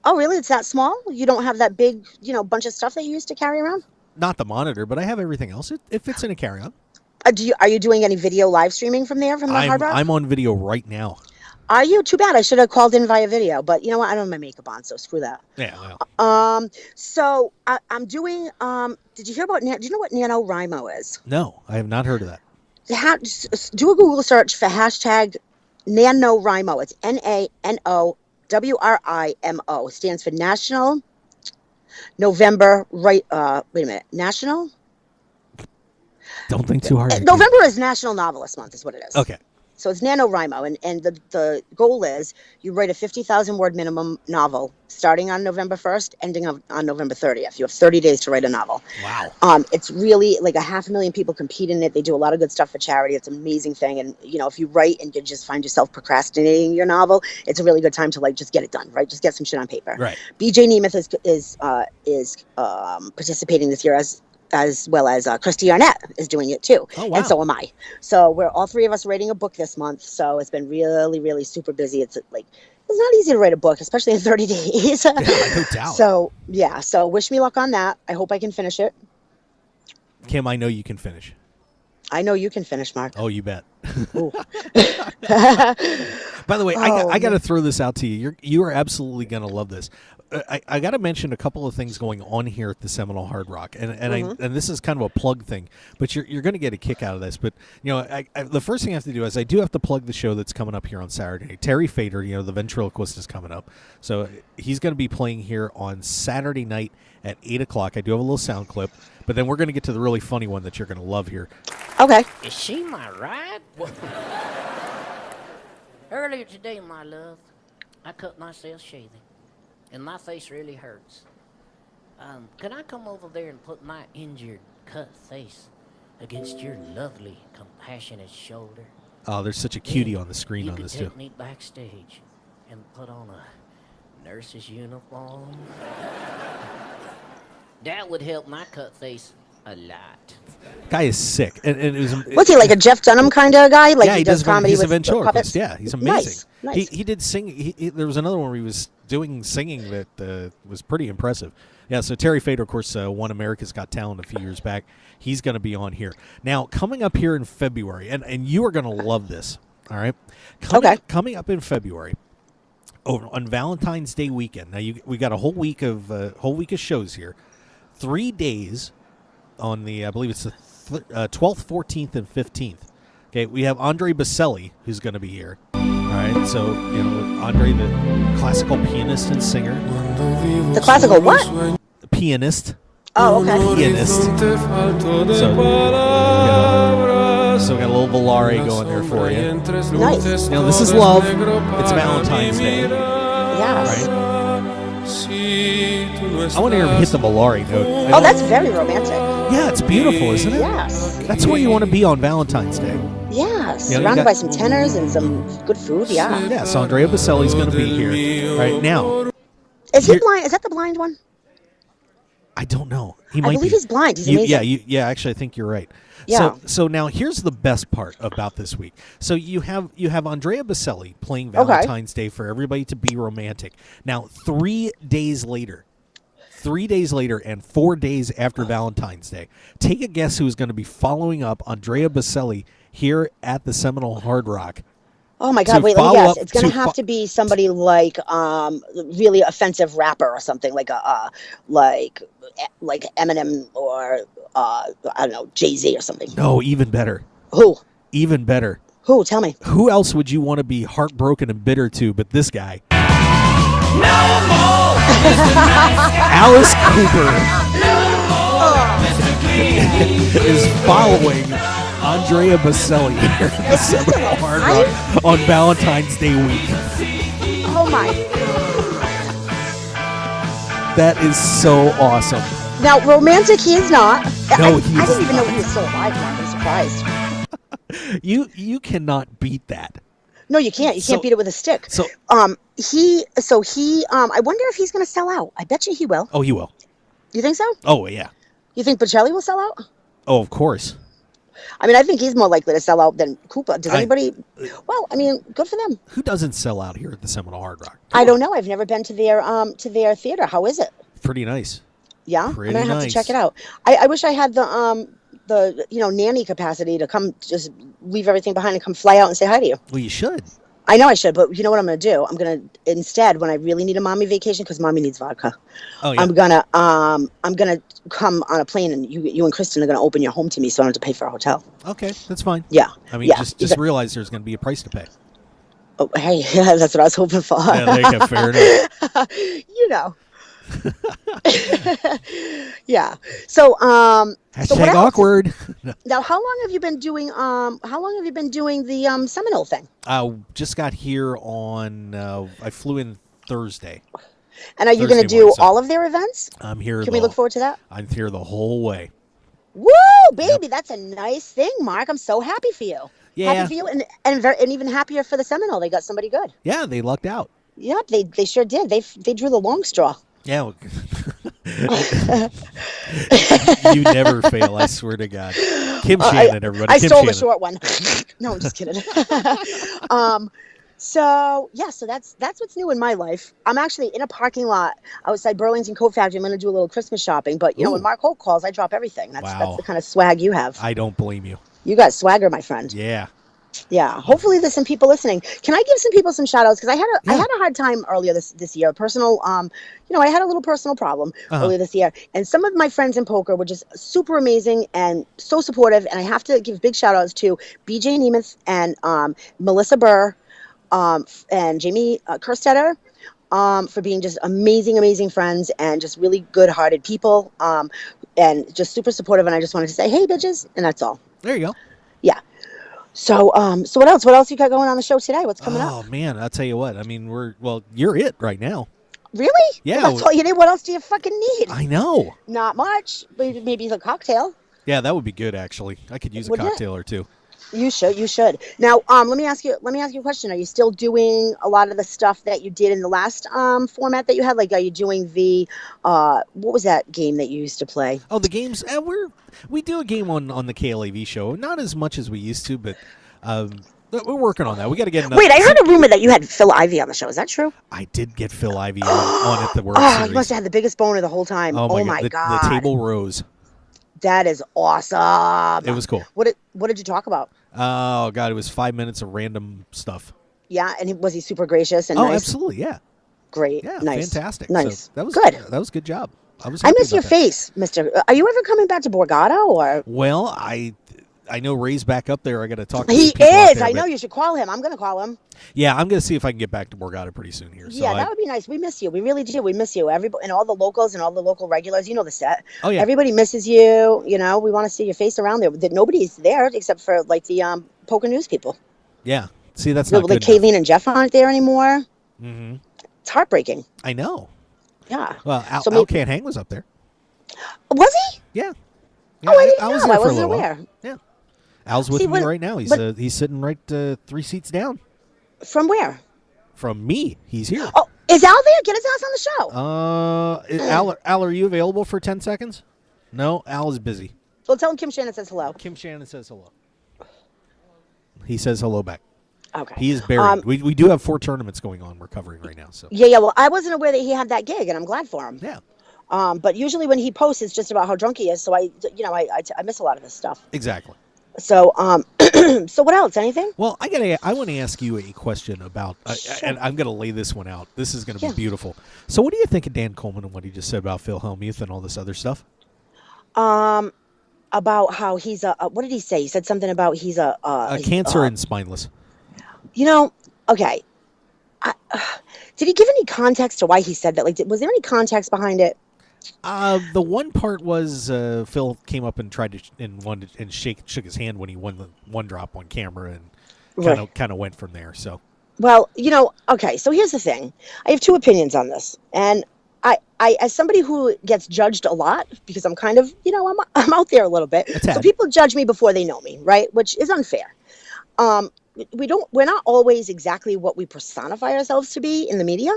Oh, really? It's that small? You don't have that big, bunch of stuff that you used to carry around? Not the monitor, but I have everything else. It fits in a carry-on. Are you doing any video live streaming from there, from the Hard Rock? I'm on video right now. Are you? Too bad. I should have called in via video, but you know what? I don't have my makeup on, so screw that. Yeah. Well. So I'm doing. Did you hear about? Do you know what NaNoWriMo is? No, I have not heard of that. Do a Google search for hashtag NaNoWriMo. It's NaNoWriMo. It stands for National November. Wait a minute. National. Don't think too hard. November is National Novelist Month, is what it is. Okay. So it's NaNoWriMo, and the goal is you write a 50,000 word minimum novel starting on November 1st, ending on November 30th. You have 30 days to write a novel. Wow. It's really like 500,000 people compete in it. They do a lot of good stuff for charity. It's an amazing thing. And, if you write and you just find yourself procrastinating your novel, it's a really good time to just get it done, right? Just get some shit on paper. Right. BJ Nemeth is participating this year as well as Christy Arnett is doing it too. Oh, wow. And so am I. So we're all three of us writing a book this month. So it's been really, really super busy. It's not easy to write a book, especially in 30 days. Yeah, no doubt. So wish me luck on that. I hope I can finish it. Kim, I know you can finish. I know you can finish, Mark. Oh, you bet. By the way, I got to throw this out to you. You are absolutely going to love this. I got to mention a couple of things going on here at the Seminole Hard Rock, and this is kind of a plug thing, but you're going to get a kick out of this. But the first thing I have to do is I do have to plug the show that's coming up here on Saturday. Terry Fader, the ventriloquist, is coming up, so he's going to be playing here on Saturday night at 8:00. I do have a little sound clip, but then we're going to get to the really funny one that you're going to love here. Okay. Is she my ride? Earlier today, my love, I cut myself shaving, and my face really hurts. Can I come over there and put my injured, cut face against your lovely, compassionate shoulder? Oh, there's such a cutie on the screen on this too. You could take me backstage and put on a nurse's uniform. That would help my cut face a lot. Guy is sick. And it was, what's he, like a Jeff Dunham kind of guy? Like he does comedy he's with a ventriloquist. puppets? Yeah, he's amazing. Nice. He did sing. There was another one where he was doing singing that was pretty impressive. Yeah, so Terry Fader, of course, won America's Got Talent a few years back. He's going to be on here. Now, coming up here in February, and you are going to love this, all right? Coming up in February, on Valentine's Day weekend. Now, we got a whole week of shows here. 3 days on the, I believe it's the 12th, 14th, and 15th. Okay, we have Andre Bocelli, who's going to be here. All right, so, Andre, the classical pianist and singer. The classical what? Pianist. Oh, okay. Pianist. So we got a little Volare going there for you. Nice. This is love. It's Valentine's Day. Yeah. Right? I want to hear him hit the Malari note. Oh, that's very romantic. Yeah, it's beautiful, isn't it? Yes. That's where you want to be on Valentine's Day. Yes. You know, Surrounded you by got- some tenors and some good food. Yeah. Yeah, so Andrea Bocelli's going to be here right now. Is he Here- blind? Is that the blind one? I don't know. He I might believe be. he's blind. He's amazing. Yeah. Actually, I think you're right. Yeah. So now here's the best part about this week. So you have Andrea Bocelli playing Valentine's Day for everybody to be romantic. Now 3 days later, and 4 days after Valentine's Day, take a guess who's going to be following up Andrea Bocelli here at the Seminole Hard Rock. Oh my To God! Wait, let me follow guess. up It's going to to have fo- to be somebody like really offensive rapper or something like like Eminem or I don't know, Jay-Z or something. No, even better. Who? Even better. Who? Tell me. Who else would you want to be heartbroken and bitter to but this guy? Alice Cooper is following Andrea Bocelli here at the Seminole Hard Rock on Valentine's Day week. Oh my! That is so awesome. Now, romantic he is not. No, I he didn't is even know not. he was still alive. Mark. I'm surprised. You cannot beat that. No, you can't. You So- can't beat it with a stick. So He I wonder if he's going to sell out. I bet you he will. he will. You think so? Oh yeah. You think Bocelli will sell out? Oh, of course. I mean, I think he's more likely to sell out than Koopa. Does I- anybody? Well, I mean, good for them. Who doesn't sell out here at the Seminole Hard Rock? I don't know. I've never been to their theater. How is it? Pretty nice. Yeah, Pretty I'm gonna have nice. to check it out. I wish I had the nanny capacity to come just leave everything behind and come fly out and say hi to you. Well, you should. I know I should, but you know what I'm going to do? I'm going to instead, when I really need a mommy vacation, because mommy needs vodka, Oh yeah. I'm gonna come on a plane, and you and Kristen are gonna open your home to me, so I don't have to pay for a hotel. Okay, that's fine. Yeah. I mean, yeah. just realize there's going to be a price to pay. Oh, hey, that's what I was hoping for. Yeah, there you go. Fair enough. You know. Yeah. So so what Hashtag else? awkward. Now, how long have you been doing the Seminole thing? Just got here on. I flew in Thursday. And are you Thursday going to do morning, so- all of their events? I'm here. Can we look forward to that? I'm here the whole way. Woo, baby, that's a nice thing, Mark. I'm so happy for you. Yeah. Happy for you, and even happier for the Seminole. They got somebody good. Yeah, they lucked out. Yep, they sure did. They drew the long straw. Yeah. You never fail. I swear to God. Kim Shannon, everybody. I Kim stole the Shannon. short one. No, I'm just kidding. So that's what's new in my life. I'm actually in a parking lot outside Burlington Coat Factory. I'm going to do a little Christmas shopping, but Ooh. when Mark Holt calls, I drop everything. That's Wow. the kind of swag you have. I don't blame you. You got swagger, my friend. Yeah. Yeah. Hopefully there's some people listening. Can I give some people some shout outs? Because I had a hard time earlier this year. Personal, I had a little personal problem earlier this year. And some of my friends in poker were just super amazing and so supportive. And I have to give big shout outs to BJ Nemeth and Melissa Burr and Jamie Kerstetter for being just amazing, amazing friends and just really good hearted people and just super supportive. And I just wanted to say, hey, bitches. And that's all. There you go. Yeah. So, what else? What else you got going on the show today? What's coming up? Oh man, I'll tell you what. I mean, you're it right now. Really? Yeah. Well, that's all you need. What else do you fucking need? I know. Not much. Maybe a cocktail. Yeah, that would be good actually. I could use a Wouldn't it? cocktail or two. You should. Now, let me ask you a question. Are you still doing a lot of the stuff that you did in the last format that you had? Like, are you doing the what was that game that you used to play? Oh, the games. We do a game on the KLAV show. Not as much as we used to, but we're working on that. We got to get another. Wait, I heard a rumor that you had Phil Ivey on the show. Is that true? I did get Phil Ivey on at the World Oh, Series. you must have had the biggest boner the whole time. Oh my God. God. The table rose. That is awesome. It was cool. What did you talk about? Oh God, it was 5 minutes of random stuff. Yeah, and was he super gracious and Oh, nice? absolutely, yeah. Great. Yeah, Nice. fantastic. Nice. So that was good. That was a good job. I I miss your face. face, Mister. Are you ever coming back to Borgata or? Well, I know Ray's back up there. I got to talk to He the people out is. there, I know but- you should call him. I'm going to call him. Yeah, I'm going to see if I can get back to Borgata pretty soon here. So Yeah, that would be nice. We miss you. We really do. We miss you. Everybody and all the locals and all the local regulars. You know the set. Oh yeah. Everybody misses you. We want to see your face around there. That nobody's there except for like the poker news people. Yeah. See, that's No, not like good enough. Kayleen and Jeff aren't there anymore. Mm-hmm. It's heartbreaking. I know. Yeah. Well, So Al Can't Hang was up there. was he? Yeah. Oh, I didn't I was know. there I for a wasn't little while. aware. Yeah. Al's with See, me right now. He's sitting right 3 seats down from where? from me. He's here. Oh, is Al there? Get his ass on the show. Al, are you available for 10 seconds? No, Al is busy. Well, tell him Kim Shannon says hello. Kim Shannon says hello. He says hello back. Okay. He is buried. We do have 4 tournaments going on we're covering right now. So Yeah. Well, I wasn't aware that he had that gig, and I'm glad for him. yeah. But usually when he posts, it's just about how drunk he is. So I miss a lot of his stuff. Exactly. So so what else? Anything? Well, I want to ask you a question about, and I'm going to lay this one out. This is going to be beautiful. So, what do you think of Dan Coleman and what he just said about Phil Hellmuth and all this other stuff? About how he's what did he say? He said something about he's a cancer and spineless. Okay. Did he give any context to why he said that? Like, was there any context behind it? The one part was Phil came up and tried to shook his hand when he won the one drop on camera and kind of went from there. So, well, okay. So here's the thing. I have 2 opinions on this, and I as somebody who gets judged a lot because I'm kind of I'm out there a little bit. So people judge me before they know me, right? Which is unfair. We're not always exactly what we personify ourselves to be in the media,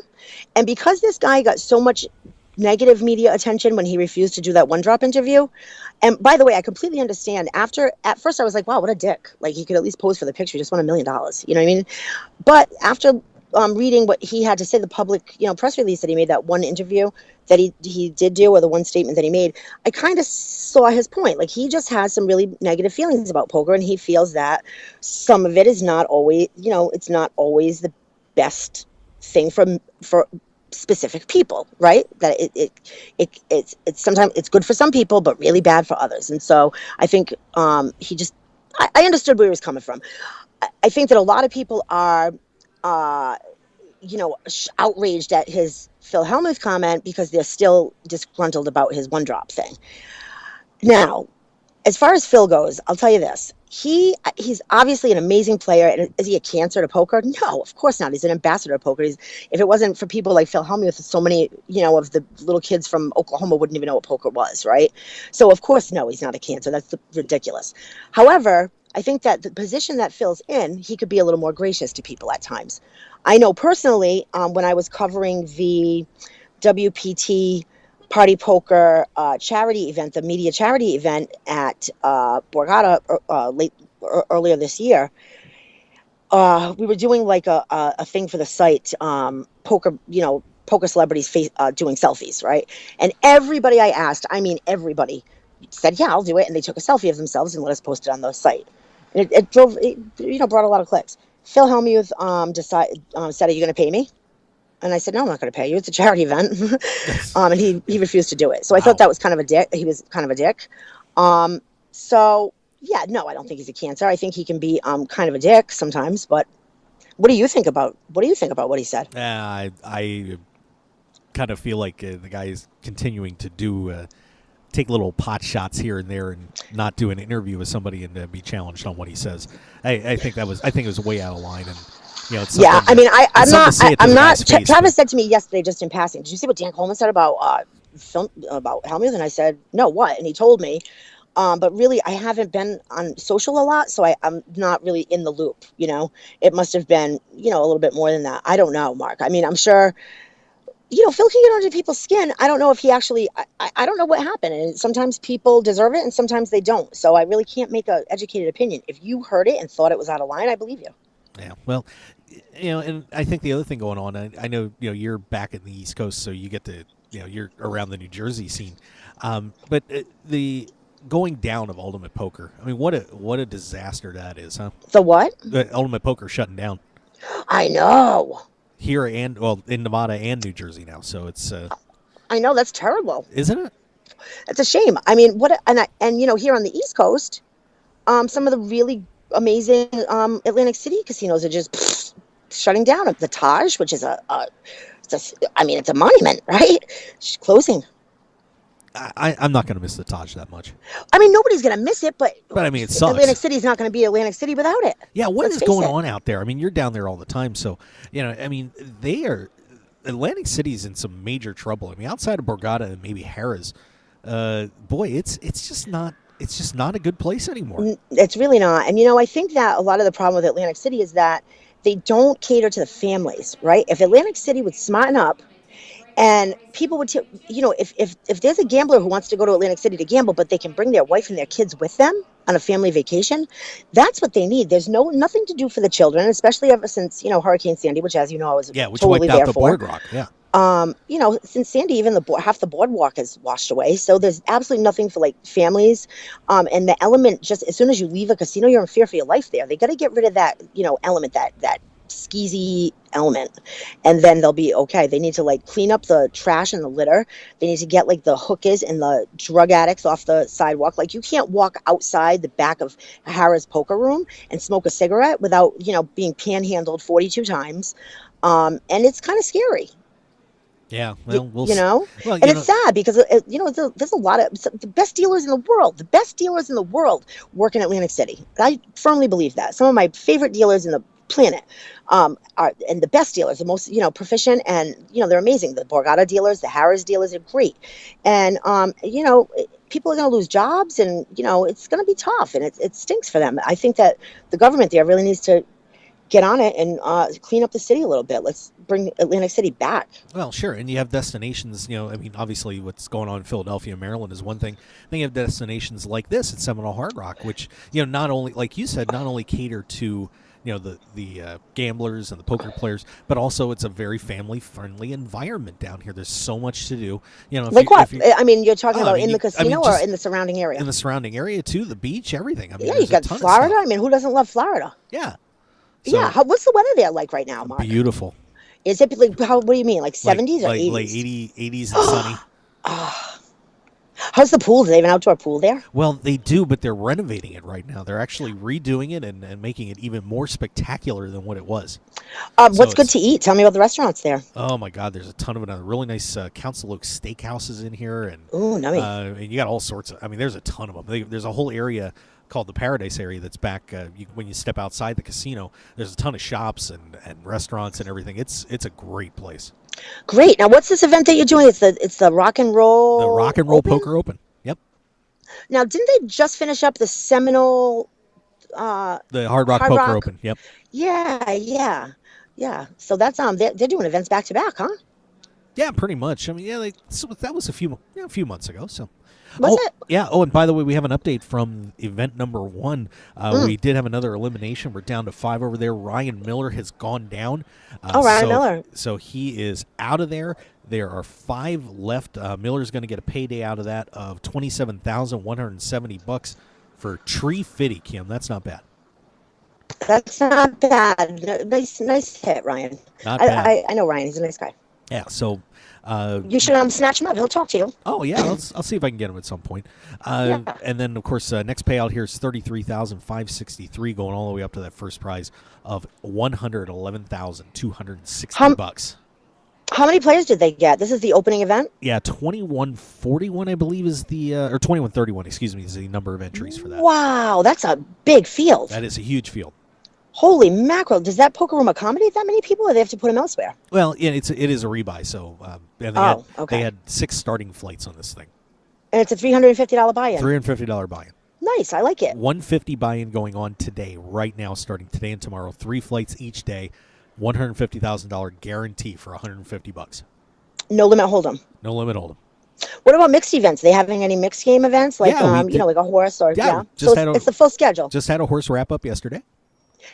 and because this guy got so much negative media attention when he refused to do that one drop interview. And by the way, I completely understand. At first I was like, wow, what a dick. Like, he could at least pose for the picture. He just won $1 million. You know what I mean? But after reading what he had to say, the public, press release that he made, that one interview that he did do, or the one statement that he made, I kind of saw his point. Like, he just has some really negative feelings about poker, and he feels that some of it is not always, it's not always the best thing for specific people, right? That it's sometimes it's good for some people, but really bad for others. And so I think I understood where he was coming from. I think that a lot of people are, outraged at his Phil Hellmuth comment because they're still disgruntled about his one drop thing. Now, as far as Phil goes, I'll tell you this. He's obviously an amazing player. And is he a cancer to poker? No, of course not. He's an ambassador to poker. If it wasn't for people like Phil Hellmuth, so many, of the little kids from Oklahoma wouldn't even know what poker was, right? So, of course, no, he's not a cancer. That's ridiculous. However, I think that the position that Phil's in, he could be a little more gracious to people at times. I know personally, when I was covering the WPT Party Poker charity event, the media charity event at Borgata earlier this year, we were doing like a thing for the site, poker celebrities doing selfies, right? And everybody I asked, I mean everybody, said, yeah, I'll do it. And they took a selfie of themselves and let us post it on the site. And it brought a lot of clicks. Phil Hellmuth said, are you going to pay me? And I said, no, I'm not going to pay you. It's a charity event. And he refused to do it. So I thought that was kind of a dick. He was kind of a dick. So, yeah, no, I don't think he's a cancer. I think he can be kind of a dick sometimes. But what do you think about what he said? I kind of feel like the guy is continuing to take little pot shots here and there and not do an interview with somebody and be challenged on what he says. I think it was way out of line. And it's I mean, I'm not. Face, Travis said to me yesterday, just in passing, did you see what Dan Coleman said about Hellmuth? And I said, no, what? And he told me. But really, I haven't been on social a lot, so I'm not really in the loop. It must have been, a little bit more than that. I don't know, Mark. I mean, I'm sure, Phil can get under people's skin. I don't know if he actually, I don't know what happened. And sometimes people deserve it and sometimes they don't. So I really can't make an educated opinion. If you heard it and thought it was out of line, I believe you. Yeah, well, and I think the other thing going on, I know, you're back in the East Coast, so you get to, you're around the New Jersey scene. But the going down of Ultimate Poker, I mean, what a disaster that is, huh? The what? The Ultimate Poker shutting down. I know. Here in Nevada and New Jersey now, so it's. I know, that's terrible, isn't it? It's a shame. I mean, here on the East Coast, some of the really amazing Atlantic City casinos are just shutting down. The Taj, which is it's a monument, right? It's closing. I'm not going to miss the Taj that much. I mean, nobody's going to miss it, but I mean, it sucks. Atlantic City's not going to be Atlantic City without it. Yeah, what is going on out there? I mean, you're down there all the time, so I mean, Atlantic City's in some major trouble. I mean, outside of Borgata and maybe Harrah's, boy, it's just not a good place anymore. It's really not. And I think that a lot of the problem with Atlantic City is that they don't cater to the families, right? If Atlantic City would smarten up and people would, if there's a gambler who wants to go to Atlantic City to gamble, but they can bring their wife and their kids with them on a family vacation, that's what they need. There's nothing to do for the children, especially ever since Hurricane Sandy, which, as you know, I was which totally wiped out there the for. boardwalk. Yeah. Since Sandy, even half the boardwalk has washed away. So there's absolutely nothing for like families. And the element, just as soon as you leave a casino, you're in fear for your life there. They got to get rid of that, element, that skeezy element, and then they'll be okay. They need to like clean up the trash and the litter. They need to get like the hookers and the drug addicts off the sidewalk. Like you can't walk outside the back of Harrah's poker room and smoke a cigarette without, being panhandled 42 times. And it's kind of scary. Yeah, well, And it's sad because there's a lot of the best dealers in the world. The best dealers in the world work in Atlantic City. I firmly believe that. Some of my favorite dealers in the planet are, and the best dealers, the most proficient, and they're amazing. The Borgata dealers, the Harrah's dealers are great, and people are going to lose jobs, and it's going to be tough, and it stinks for them. I think that the government there really needs to get on it and clean up the city a little bit. Let's bring Atlantic City back. Well, sure. And you have destinations, I mean, obviously what's going on in Philadelphia, Maryland is one thing. Then you have destinations like this at Seminole Hard Rock, which, not only, like you said, not only cater to, the gamblers and the poker players, but also it's a very family-friendly environment down here. There's so much to do. I mean, you're talking about in the casino or in the surrounding area? In the surrounding area, too, the beach, everything. I mean, you got Florida. I mean, who doesn't love Florida? Yeah. So, what's the weather there like right now, Mark? Beautiful. Is it like what do you mean, like 70s or 80s? Like 80s and sunny. How's the pool? Do they have an outdoor pool there? Well, they do, but they're renovating it right now. They're actually redoing it and making it even more spectacular than what it was. What's good to eat? Tell me about the restaurants there. Oh my God, there's a ton of it. Really nice Council Oak Steakhouses in here, and nummy. And you got all sorts of. I mean, there's a ton of them. There's a whole area called the Paradise area that's back when you step outside the casino. There's a ton of shops and restaurants and everything. It's a great place. Great. Now, what's this event that you're doing? It's the Rock and Roll. The Rock and Roll Poker Open. Yep. Now, didn't they just finish up the Seminole? The Hard Rock Poker Open. Yep. Yeah. So that's they're doing events back to back, huh? Yeah, pretty much. I mean, that was a few months ago. So. Was it? Yeah. Oh, and by the way, we have an update from event number 1. We did have another elimination. We're down to 5 over there. Ryan Miller has gone down. Ryan Miller. So he is out of there. There are 5 left. Miller's going to get a payday out of that of $27,170 for Tree Fitty, Kim. That's not bad. That's not bad. Nice hit, Ryan. Not bad. I know Ryan. He's a nice guy. Yeah. So. You should snatch him up. He'll talk to you. Oh yeah, I'll see if I can get him at some point. And then of course, next payout here is $33,563, going all the way up to that first prize of $111,260. How many players did they get? This is the opening event. Yeah, 2141, I believe, is the or 2131. Excuse me, is the number of entries for that. Wow, that's a big field. That is a huge field. Holy mackerel! Does that poker room accommodate that many people, or they have to put them elsewhere? Well, yeah, it is a rebuy, so and they had 6 starting flights on this thing. And it's a $350 buy-in. $350 buy-in. Nice, I like it. $150 buy-in going on today, right now, starting today and tomorrow. 3 flights each day, $150,000 guarantee for $150. No limit hold'em. No limit hold'em. What about mixed events? Are they having any mixed game events, like like a horse or So it's the full schedule. Just had a horse wrap up yesterday.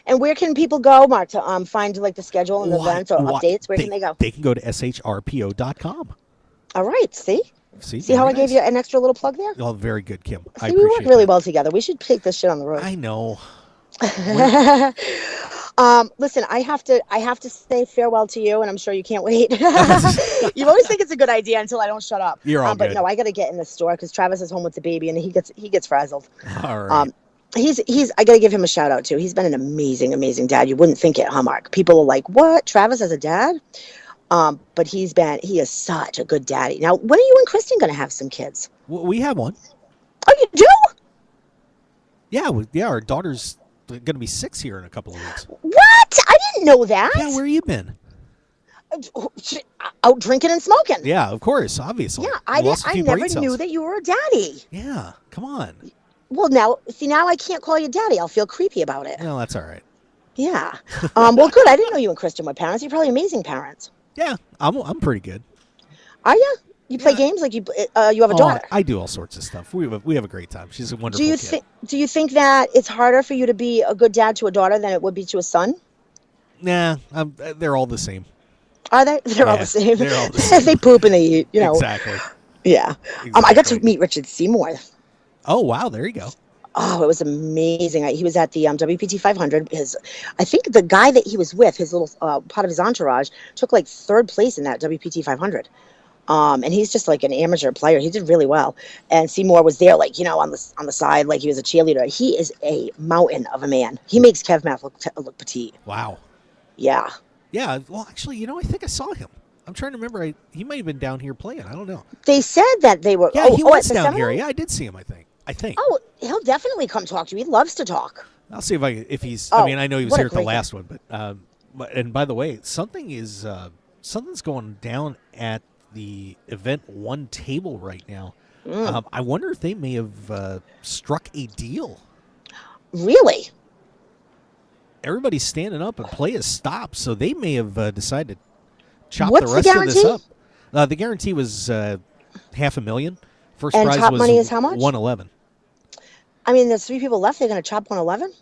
And where can people go, Mark, to find like the schedule and events or updates? Where can they go? They can go to shrpo.com. All right. See how I gave you an extra little plug there? Oh, very good, Kim. See, we work really well together. We should take this shit on the road. I know. Listen, I have to say farewell to you, and I'm sure you can't wait. You always think it's a good idea until I don't shut up. You're all but good. no, I got to get in the store because Travis is home with the baby, and he gets frazzled. All right. He's I got to give him a shout out too. He's been an amazing dad. You wouldn't think it, huh, Mark? People are like, "What? Travis as a dad?" But he is such a good daddy. Now, when are you and Kristen going to have some kids? We have one. Oh, you do? Yeah. Our daughter's going to be 6 here in a couple of weeks. What? I didn't know that. Yeah, where you been? out drinking and smoking. Yeah, of course, obviously. Yeah, You lost a I few never brain cells. knew that you were a daddy. Yeah, come on. Well, now I can't call you daddy. I'll feel creepy about it. No, that's all right. Yeah. Well, good. I didn't know you and Kristen were parents. You're probably amazing parents. Yeah, I'm pretty good. Are you? You play games like you have a daughter. I do all sorts of stuff. We have a great time. She's a wonderful kid. Do you think that it's harder for you to be a good dad to a daughter than it would be to a son? Nah, they're all the same. Are they? They're all the same. They're all the same. They poop and they eat. You know. Exactly. Yeah. Exactly. I got to meet Richard Seymour. Oh wow, there you go. Oh, it was amazing. He was at the WPT 500. I think the guy that he was with, his little part of his entourage, took like third place in that WPT 500. And he's just like an amateur player. He did really well. And Seymour was there, like, on the side, like he was a cheerleader. He is a mountain of a man. He makes Kev Math look petite. Wow. Yeah. Yeah. Well, actually, I think I saw him. I'm trying to remember. He might have been down here playing. I don't know. They said that they were. Yeah, he was at the down Seminole? here. Yeah, I did see him. I think. Oh, he'll definitely come talk to you. He loves to talk. I'll see if he's. Oh, I know he was what a here at the great last one, but and by the way, something's going down at the event one table right now. I wonder if they may have struck a deal. Really? Everybody's standing up and play has stopped, so they may have decided to chop What's the rest the of this guarantee? up. The guarantee was $500,000. First And prize top was money is how much? $111. I mean, there's 3 people left. They're going to chop 111?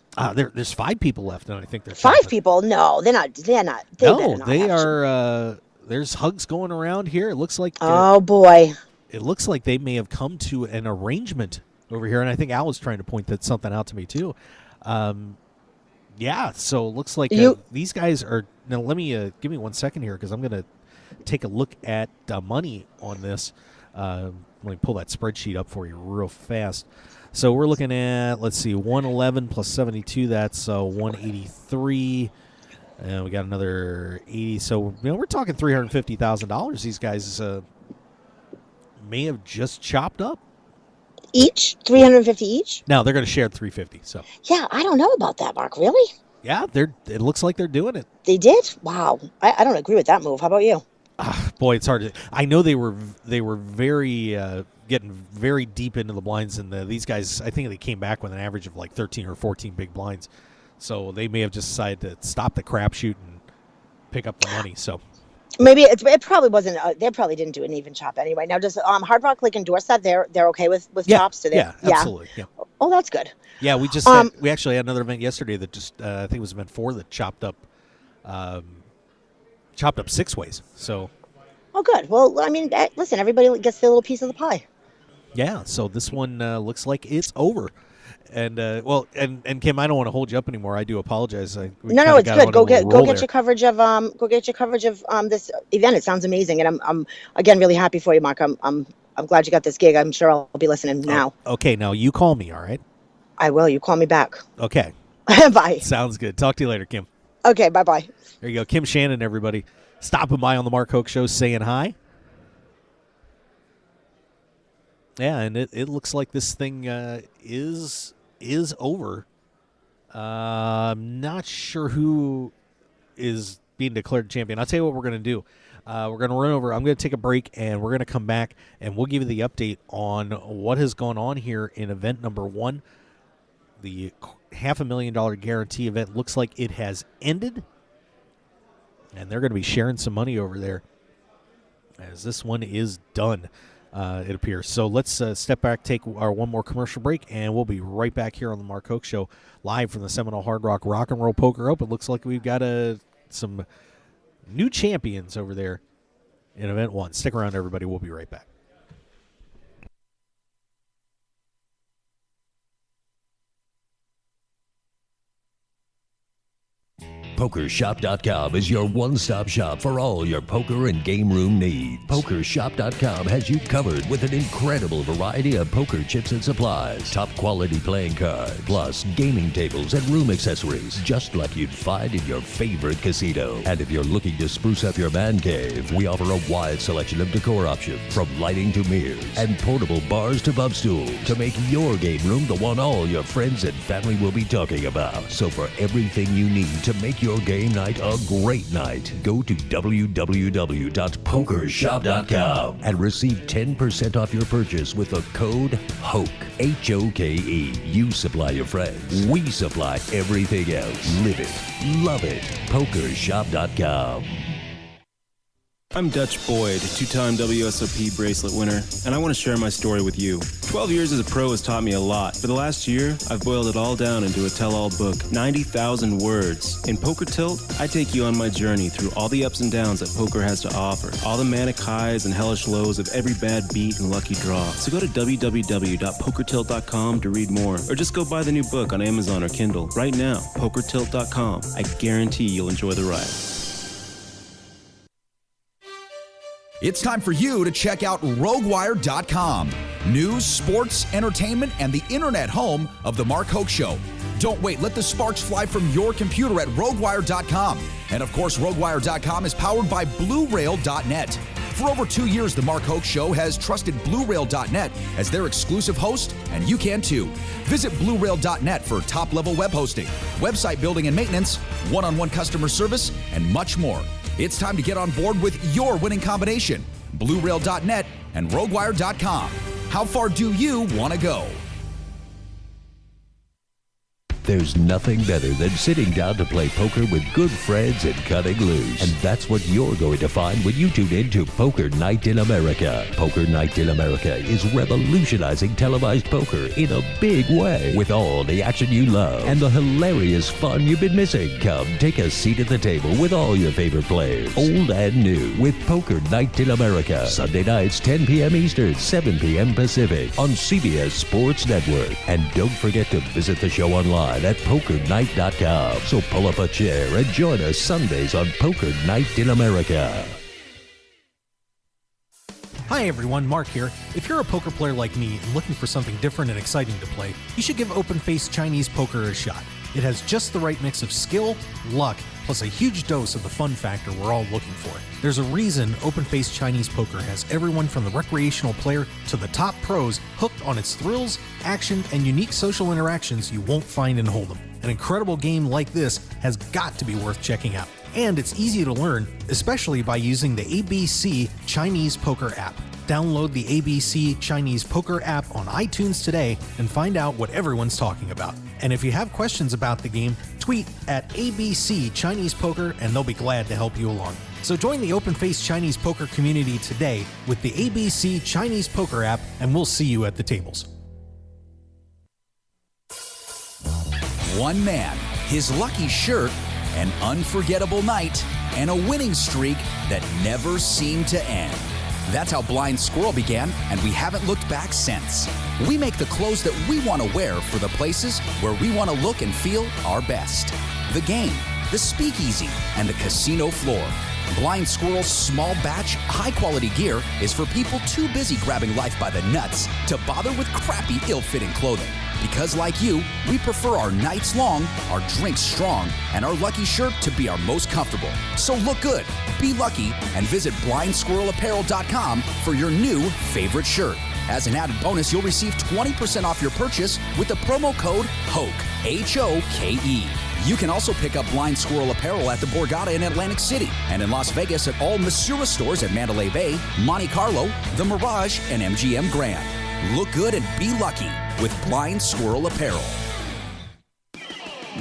There's 5 people left, and I think they're 5 chopping. people? No, they're not. They No, better not they have are. There's hugs going around here. It looks like. Oh boy. It looks like they may have come to an arrangement over here, and I think Al was trying to point something out to me too. Yeah, so it looks like these guys are. Now, let me give me 1 second here because I'm going to take a look at money on this. Let me pull that spreadsheet up for you real fast. So we're looking at, let's see, 111 plus 72. That's 183. And we got another 80. So we're talking $350,000. These guys may have just chopped up. Each? 350 each? No, they're going to share 350. So Yeah, I don't know about that, Mark. Really? yeah, it looks like they're doing it. They did? Wow. I don't agree with that move. How about you? Boy, it's hard to. I know they were very getting very deep into the blinds, and these guys, I think they came back with an average of like 13 or 14 big blinds. So they may have just decided to stop the crapshoot and pick up the money. So Maybe it probably wasn't. They probably didn't do an even chop anyway. Now, does Hard Rock like endorse that? They're okay with chops? Do they? Yeah, absolutely. Yeah. Oh, that's good. Yeah, we we actually had another event yesterday that just I think it was event 4 that chopped up 6 ways. So. Oh, good. Well, I mean, listen, everybody gets their little piece of the pie. Yeah. So this one looks like it's over. And and Kim, I don't want to hold you up anymore. I do apologize. No, it's good. Go get your coverage of this event. It sounds amazing, and I'm again really happy for you, Mark. I'm glad you got this gig. I'm sure I'll be listening now. Okay, now you call me, all right? I will. You call me back. Okay. Bye. Sounds good. Talk to you later, Kim. Okay. Bye. There you go, Kim Shannon. Everybody, stopping by on the Mark Hoke Show, saying hi. Yeah, and it looks like this thing is over. I'm not sure who is being declared champion. I'll tell you what we're going to do. We're going to run over. I'm going to take a break, and we're going to come back, and we'll give you the update on what has gone on here in event number 1. The $500,000 guarantee event looks like it has ended, and they're going to be sharing some money over there as this one is done. It appears. So let's step back, take our one more commercial break, and we'll be right back here on the Mark Hoke Show, live from the Seminole Hard Rock Rock and Roll Poker Open. Looks like we've got some new champions over there in Event 1. Stick around, everybody. We'll be right back. PokerShop.com is your one-stop shop for all your poker and game room needs. PokerShop.com has you covered with an incredible variety of poker chips and supplies, top quality playing cards, plus gaming tables and room accessories, just like you'd find in your favorite casino. And if you're looking to spruce up your man cave, we offer a wide selection of decor options, from lighting to mirrors and portable bars to bump stools, to make your game room the one all your friends and family will be talking about. So for everything you need to make your game night a great night. Go to www.pokershop.com and receive 10% off your purchase with the code HOKE. HOKE. You supply your friends. We supply everything else. Live it. Love it. Pokershop.com. I'm Dutch Boyd, two-time WSOP bracelet winner, and I want to share my story with you. 12 years as a pro has taught me a lot. For the last year, I've boiled it all down into a tell-all book, 90,000 words. In Poker Tilt, I take you on my journey through all the ups and downs that poker has to offer, all the manic highs and hellish lows of every bad beat and lucky draw. So go to www.pokertilt.com to read more, or just go buy the new book on Amazon or Kindle right now, pokertilt.com. I guarantee you'll enjoy the ride. It's time for you to check out RogueWire.com. News, sports, entertainment, and the internet home of The Mark Hoke Show. Don't wait. Let the sparks fly from your computer at RogueWire.com. And of course, RogueWire.com is powered by BlueRail.net. For over 2 years, The Mark Hoke Show has trusted BlueRail.net as their exclusive host, and you can too. Visit BlueRail.net for top-level web hosting, website building and maintenance, one-on-one customer service, and much more. It's time to get on board with your winning combination, BlueRail.net and RogueWire.com. How far do you want to go? There's nothing better than sitting down to play poker with good friends and cutting loose. And that's what you're going to find when you tune in to Poker Night in America. Poker Night in America is revolutionizing televised poker in a big way. With all the action you love and the hilarious fun you've been missing. Come take a seat at the table with all your favorite players, old and new, with Poker Night in America. Sunday nights, 10 p.m. Eastern, 7 p.m. Pacific on CBS Sports Network. And don't forget to visit the show online at pokernight.com. So pull up a chair and join us Sundays on Poker Night in America. Hi everyone, Mark here. If you're a poker player like me and looking for something different and exciting to play, you should give open-faced Chinese poker a shot. It has just the right mix of skill, luck, plus a huge dose of the fun factor we're all looking for. There's a reason open-faced Chinese poker has everyone from the recreational player to the top pros hooked on its thrills, action, and unique social interactions you won't find in Hold'em. An incredible game like this has got to be worth checking out. And it's easy to learn, especially by using the ABC Chinese Poker app. Download the ABC Chinese Poker app on iTunes today and find out what everyone's talking about. And if you have questions about the game, tweet at ABC Chinese Poker and they'll be glad to help you along. So join the open-faced Chinese poker community today with the ABC Chinese Poker app, and we'll see you at the tables. One man, his lucky shirt, an unforgettable night, and a winning streak that never seemed to end. That's how Blind Squirrel began, and we haven't looked back since. We make the clothes that we want to wear for the places where we want to look and feel our best. The game, the speakeasy, and the casino floor. Blind Squirrel's small batch, high-quality gear is for people too busy grabbing life by the nuts to bother with crappy, ill-fitting clothing. Because like you, we prefer our nights long, our drinks strong, and our lucky shirt to be our most comfortable. So look good, be lucky, and visit blindsquirrelapparel.com for your new favorite shirt. As an added bonus, you'll receive 20% off your purchase with the promo code HOKE, H-O-K-E. You can also pick up Blind Squirrel apparel at the Borgata in Atlantic City and in Las Vegas at all Masura stores at Mandalay Bay, Monte Carlo, The Mirage, and MGM Grand. Look good and be lucky with Blind Squirrel apparel.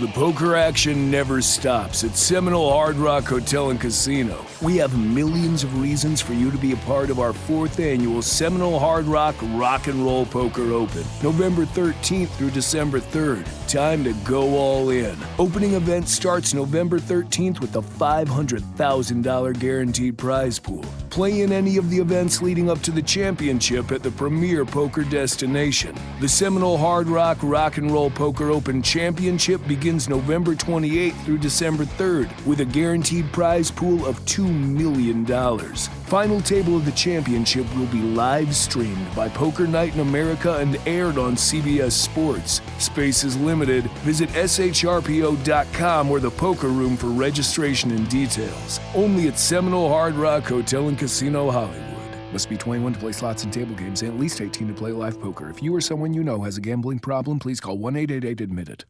The poker action never stops at Seminole Hard Rock Hotel and Casino. We have millions of reasons for you to be a part of our 4th annual Seminole Hard Rock Rock and Roll Poker Open, November 13th through December 3rd. Time to go all in. Opening event starts November 13th with a $500,000 guaranteed prize pool. Play in any of the events leading up to the championship at the premier poker destination. The Seminole Hard Rock Rock and Roll Poker Open Championship begins November 28th through December 3rd with a guaranteed prize pool of $2 million. Final table of the championship will be live streamed by Poker Night in America and aired on CBS Sports. Space is limited. Visit shrpo.com or the poker room for registration and details. Only at Seminole Hard Rock Hotel and Casino Hollywood. Must be 21 to play slots and table games and at least 18 to play live poker. If you or someone you know has a gambling problem, please call 1-888-ADMIT-IT.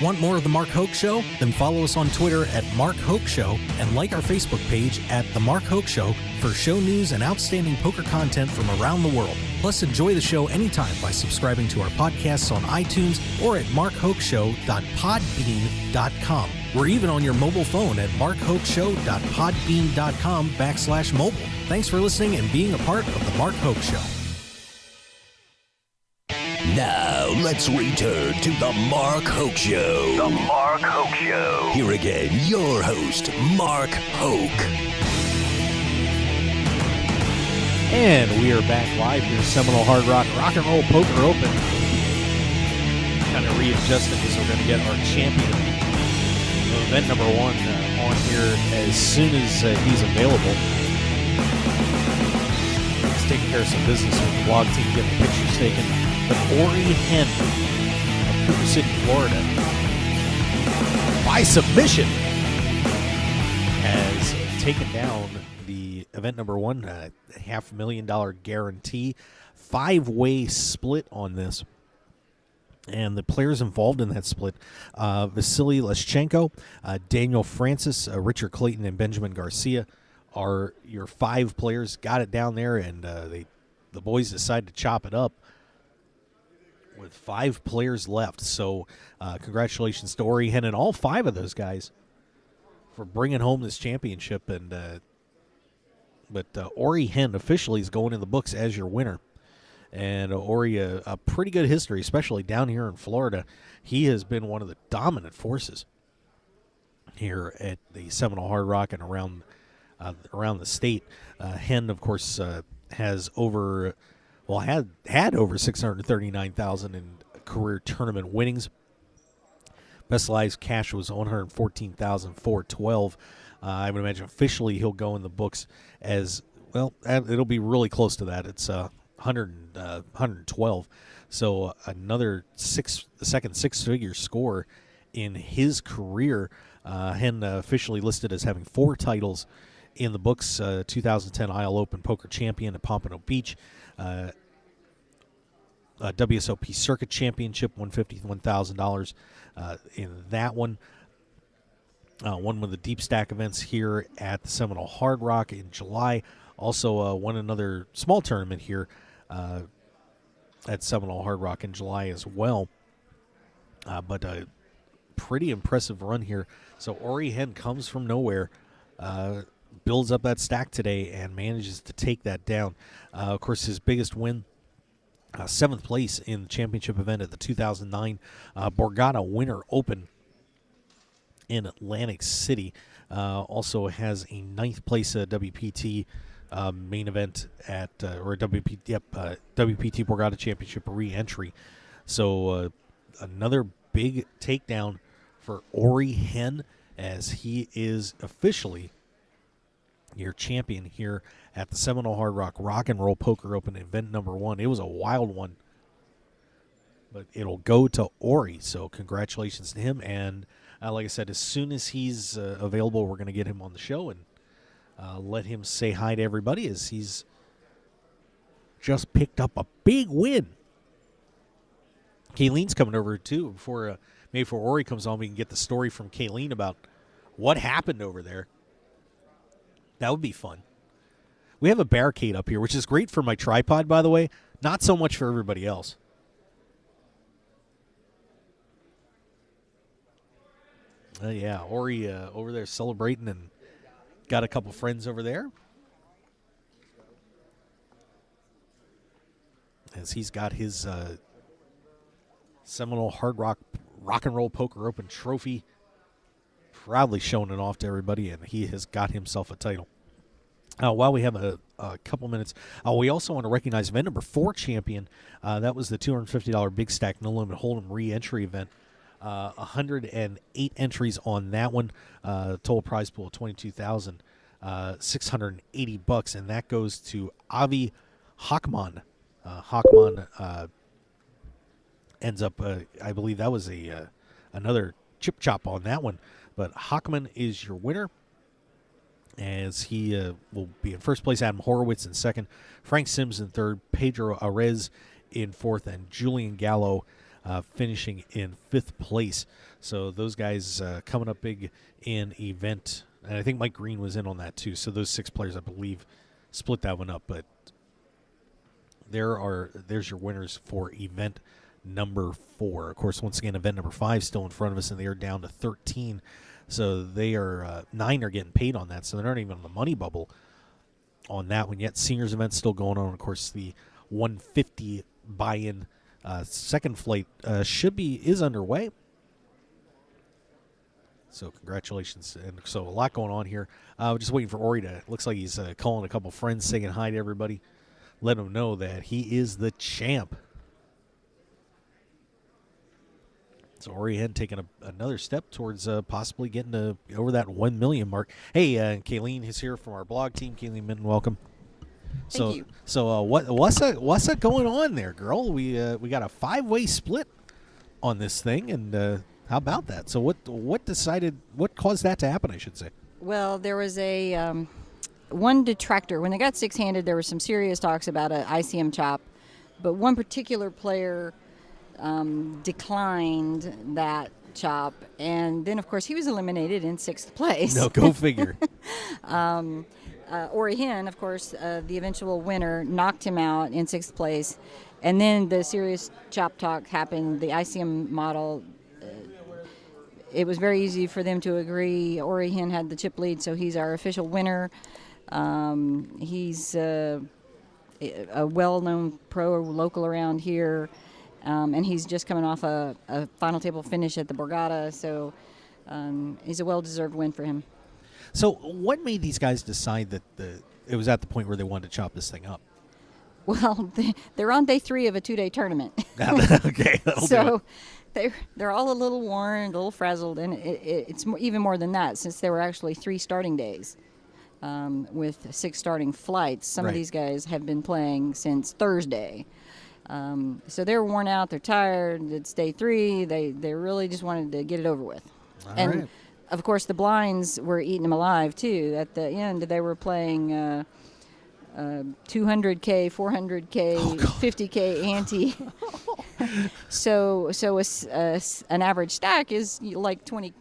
Want more of The Mark Hoke Show? Then follow us on Twitter at Mark Hoke Show and like our Facebook page at The Mark Hoke Show for show news and outstanding poker content from around the world. Plus, enjoy the show anytime by subscribing to our podcasts on iTunes or at markhokeshow.podbean.com. We're even on your mobile phone at markhokeshow.podbean.com/mobile. Thanks for listening and being a part of The Mark Hoke Show. Now, let's return to the Mark Hoke Show. The Mark Hoke Show. Here again, your host, Mark Hoke. And we are back live here, Seminole Hard Rock Rock and Roll Poker Open. Kind of readjusting because we're going to get our champion of event number 1 on here as soon as he's available. He's taking care of some business with the blog team, getting pictures taken. But Ori Hen of Cooper City, Florida, by submission, has taken down the event number 1, $500,000 guarantee, 5-way split on this. And the players involved in that split, Vasily Leschenko, Daniel Francis, Richard Clayton, and Benjamin Garcia are your 5 players. Got it down there, and the boys decided to chop it up with 5 players left. So congratulations to Ori Hen and all 5 of those guys for bringing home this championship. But Ori Hen officially is going in the books as your winner. And Ori, a pretty good history, especially down here in Florida. He has been one of the dominant forces here at the Seminole Hard Rock and around the state. Hen, of course, has over, had over 639,000 in career tournament winnings. Best live cash was 114,412. I would imagine officially he'll go in the books as well. It'll be really close to that. It's 112. So another second six-figure score in his career. Hen officially listed as having 4 titles in the books: 2010 Isle Open Poker Champion at Pompano Beach, WSOP Circuit Championship, $151,000 in that one. Won one of the deep stack events here at the Seminole Hard Rock in July. Also won another small tournament here at Seminole Hard Rock in July as well. But a pretty impressive run here. So Ori Hen comes from nowhere, builds up that stack today, and manages to take that down. Of course, his biggest win, 7th place in the championship event at the 2009 Borgata Winter Open in Atlantic City. Also has a 9th place WPT main event at WPT Borgata Championship re-entry. So another big takedown for Ori Hen, as he is officially your champion here at the Seminole Hard Rock Rock and Roll Poker Open event number 1. It was a wild one, but it'll go to Ori. So congratulations to him. And like I said, as soon as he's available, we're going to get him on the show and let him say hi to everybody, as he's just picked up a big win. Kayleen's coming over too. Maybe before Ori comes on, we can get the story from Kayleen about what happened over there. That would be fun. We have a barricade up here, which is great for my tripod, by the way. Not so much for everybody else. Yeah, Ori over there celebrating and got a couple friends over there. As he's got his Seminole Hard Rock Rock and Roll Poker Open trophy, proudly showing it off to everybody, and he has got himself a title. While we have a couple minutes, we also want to recognize event number 4 champion. That was the $250 Big Stack No Limit Hold'em re-entry event. 108 entries on that one. Total prize pool of $22,680, and that goes to Avi Hockman. Hockman ends up, I believe that was another chip chop on that one. But Hockman is your winner, as he will be in first place. Adam Horowitz in second, Frank Sims in third, Pedro Arez in fourth, and Julian Gallo finishing in 5th place. So those guys coming up big in event. And I think Mike Green was in on that too. So those 6 players, I believe, split that one up. But there's your winners for event number 4. Of course, once again, event number 5 still in front of us, and they are down to 13. So they are 9 are getting paid on that. So they're not even on the money bubble on that one yet. Seniors event still going on. Of course, the 150 buy-in second flight is underway. So congratulations. And so a lot going on here. We're just waiting for Ori to, looks like he's calling a couple friends, saying hi to everybody. Let them know that he is the champ. So Ori Hen taking another step towards possibly getting over that 1 million mark. Hey, Kayleen is here from our blog team. Kayleen Minton, welcome. Thank you. So what's that going on there, girl? We got a 5-way split on this thing, and how about that? So what caused that to happen, I should say? Well, there was a one detractor. When they got 6-handed, there was some serious talks about an ICM chop, but one particular player declined that chop, and then, of course, he was eliminated in 6th place. No, go figure. Ori Hen, of course, the eventual winner, knocked him out in 6th place, and then the serious chop talk happened. The ICM model, it was very easy for them to agree. Ori Hen had the chip lead, so he's our official winner. He's a well-known pro local around here, and he's just coming off a final table finish at the Borgata, so it's a well-deserved win for him. So what made these guys decide that it was at the point where they wanted to chop this thing up? Well, they're on day 3 of a 2-day tournament. Okay, that'll so do it. they're all a little worn, a little frazzled, and it's even more than that, since there were actually 3 starting days with 6 starting flights. Some of these guys have been playing since Thursday. So they're worn out, they're tired. It's day 3. They really just wanted to get it over with. All and right. of course, the blinds were eating them alive too. At the end, they were playing 200K, 400K, 50K ante. so an average stack is like 20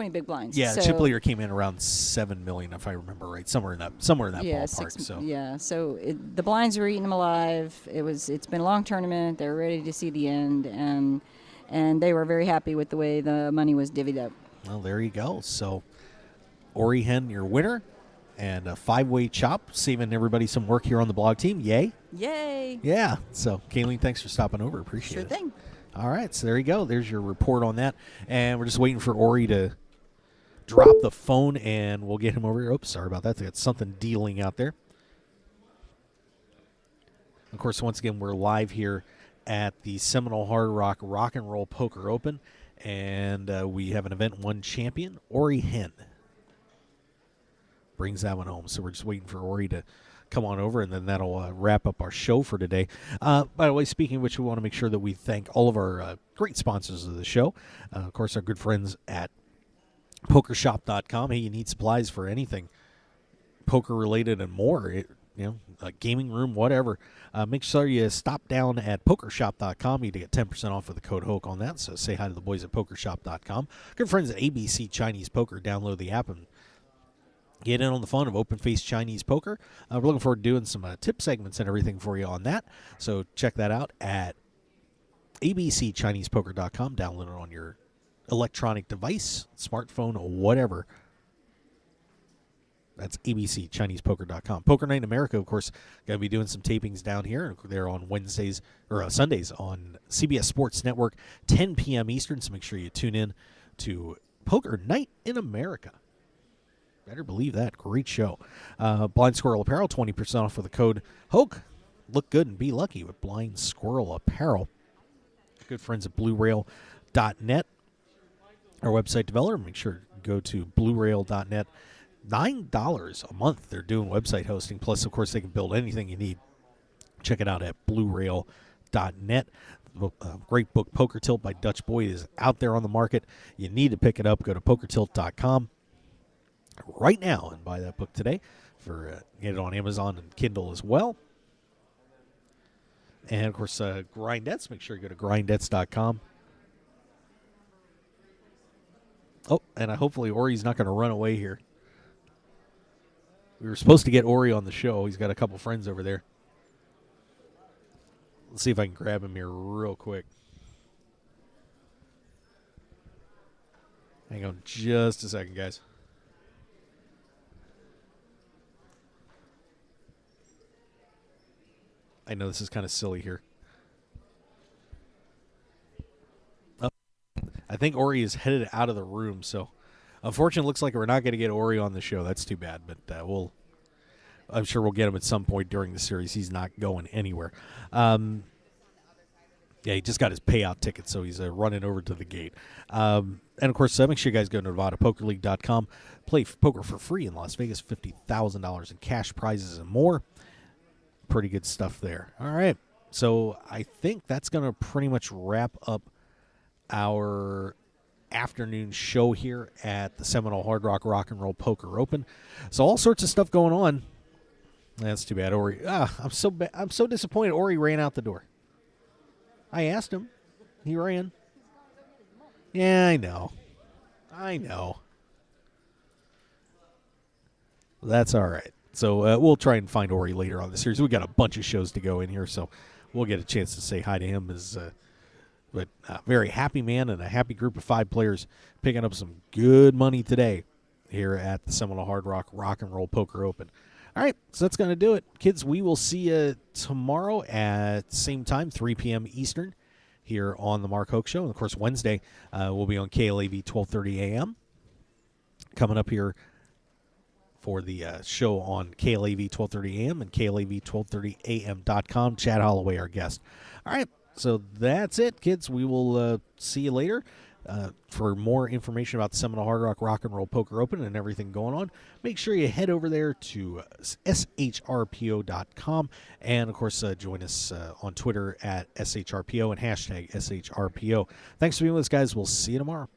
big blinds. Yeah, so, chip leader came in around 7 million, if I remember right, somewhere in that ballpark. So the blinds were eating them alive. It's been a long tournament. They're ready to see the end, and they were very happy with the way the money was divvied up. Well, there you go. So Ori Hen, your winner, and a 5-way chop, saving everybody some work here on the blog team. Yay! Yay! Yeah. So Kayleen, thanks for stopping over. Appreciate it. Sure thing. All right, so there you go. There's your report on that, and we're just waiting for Ori to drop the phone, and we'll get him over here. Oops, sorry about that. They got something dealing out there. Of course, once again, we're live here at the Seminole Hard Rock Rock and Roll Poker Open, and we have an event 1 champion, Ori Hen. Brings that one home. So we're just waiting for Ori to come on over, and then that'll wrap up our show for today. By the way, speaking of which, we want to make sure that we thank all of our great sponsors of the show. Of course, our good friends at PokerShop.com. Hey, you need supplies for anything poker-related and more. A gaming room, whatever. Make sure you stop down at PokerShop.com. You get 10% off with the code HOKE on that. So say hi to the boys at PokerShop.com. Good friends at ABC Chinese Poker. Download the app and get in on the fun of open-faced Chinese poker. We're looking forward to doing some tip segments and everything for you on that. So check that out at abcchinesepoker.com. Download it on your electronic device, smartphone, or whatever. That's abcchinesepoker.com. Poker Night in America, of course, going to be doing some tapings down here. They're on Wednesdays or Sundays on CBS Sports Network, 10 p.m. Eastern. So make sure you tune in to Poker Night in America. Better believe that. Great show. Blind Squirrel Apparel, 20% off with the code HOKE. Look good and be lucky with Blind Squirrel Apparel. Good friends at BlueRail.net. Our website developer. Make sure to go to BlueRail.net. $9 a month they're doing website hosting. Plus, of course, they can build anything you need. Check it out at BlueRail.net. Great book, Poker Tilt by Dutch Boyd, is out there on the market. You need to pick it up. Go to PokerTilt.com right now and buy that book today. Get it on Amazon and Kindle as well. And, of course, Grindettes. Make sure you go to Grindettes.com. Oh, and hopefully Ori's not going to run away here. We were supposed to get Ori on the show. He's got a couple friends over there. Let's see if I can grab him here real quick. Hang on just a second, guys. I know this is kind of silly here. Oh, I think Ori is headed out of the room, so unfortunately, it looks like we're not going to get Ori on the show. That's too bad, but I'm sure we'll get him at some point during the series. He's not going anywhere. Yeah, he just got his payout ticket, so he's running over to the gate. And, of course, make sure you guys go to NevadaPokerLeague.com. Play poker for free in Las Vegas, $50,000 in cash prizes and more. Pretty good stuff there. All right, so I think that's going to pretty much wrap up our afternoon show here at the Seminole Hard Rock Rock and Roll Poker Open. So all sorts of stuff going on. That's too bad, Ori. I'm so disappointed. Ori ran out the door. I asked him. He ran. Yeah, I know. That's all right. So we'll try and find Ori later on the series. We got a bunch of shows to go in here, so we'll get a chance to say hi to him. But a very happy man and a happy group of 5 players picking up some good money today here at the Seminole Hard Rock Rock and Roll Poker Open. All right, so that's going to do it. Kids, we will see you tomorrow at same time, 3 p.m. Eastern, here on the Mark Hoke Show. And, of course, Wednesday we'll be on KLAV 12:30 a.m. Coming up here for the show on KLAV 12:30 a.m. and KLAV1230am.com. Chad Holloway, our guest. All right, so that's it, kids. We will see you later. For more information about the Seminole Hard Rock Rock and Roll Poker Open and everything going on, make sure you head over there to shrpo.com. And, of course, join us on Twitter at SHRPO and hashtag SHRPO. Thanks for being with us, guys. We'll see you tomorrow.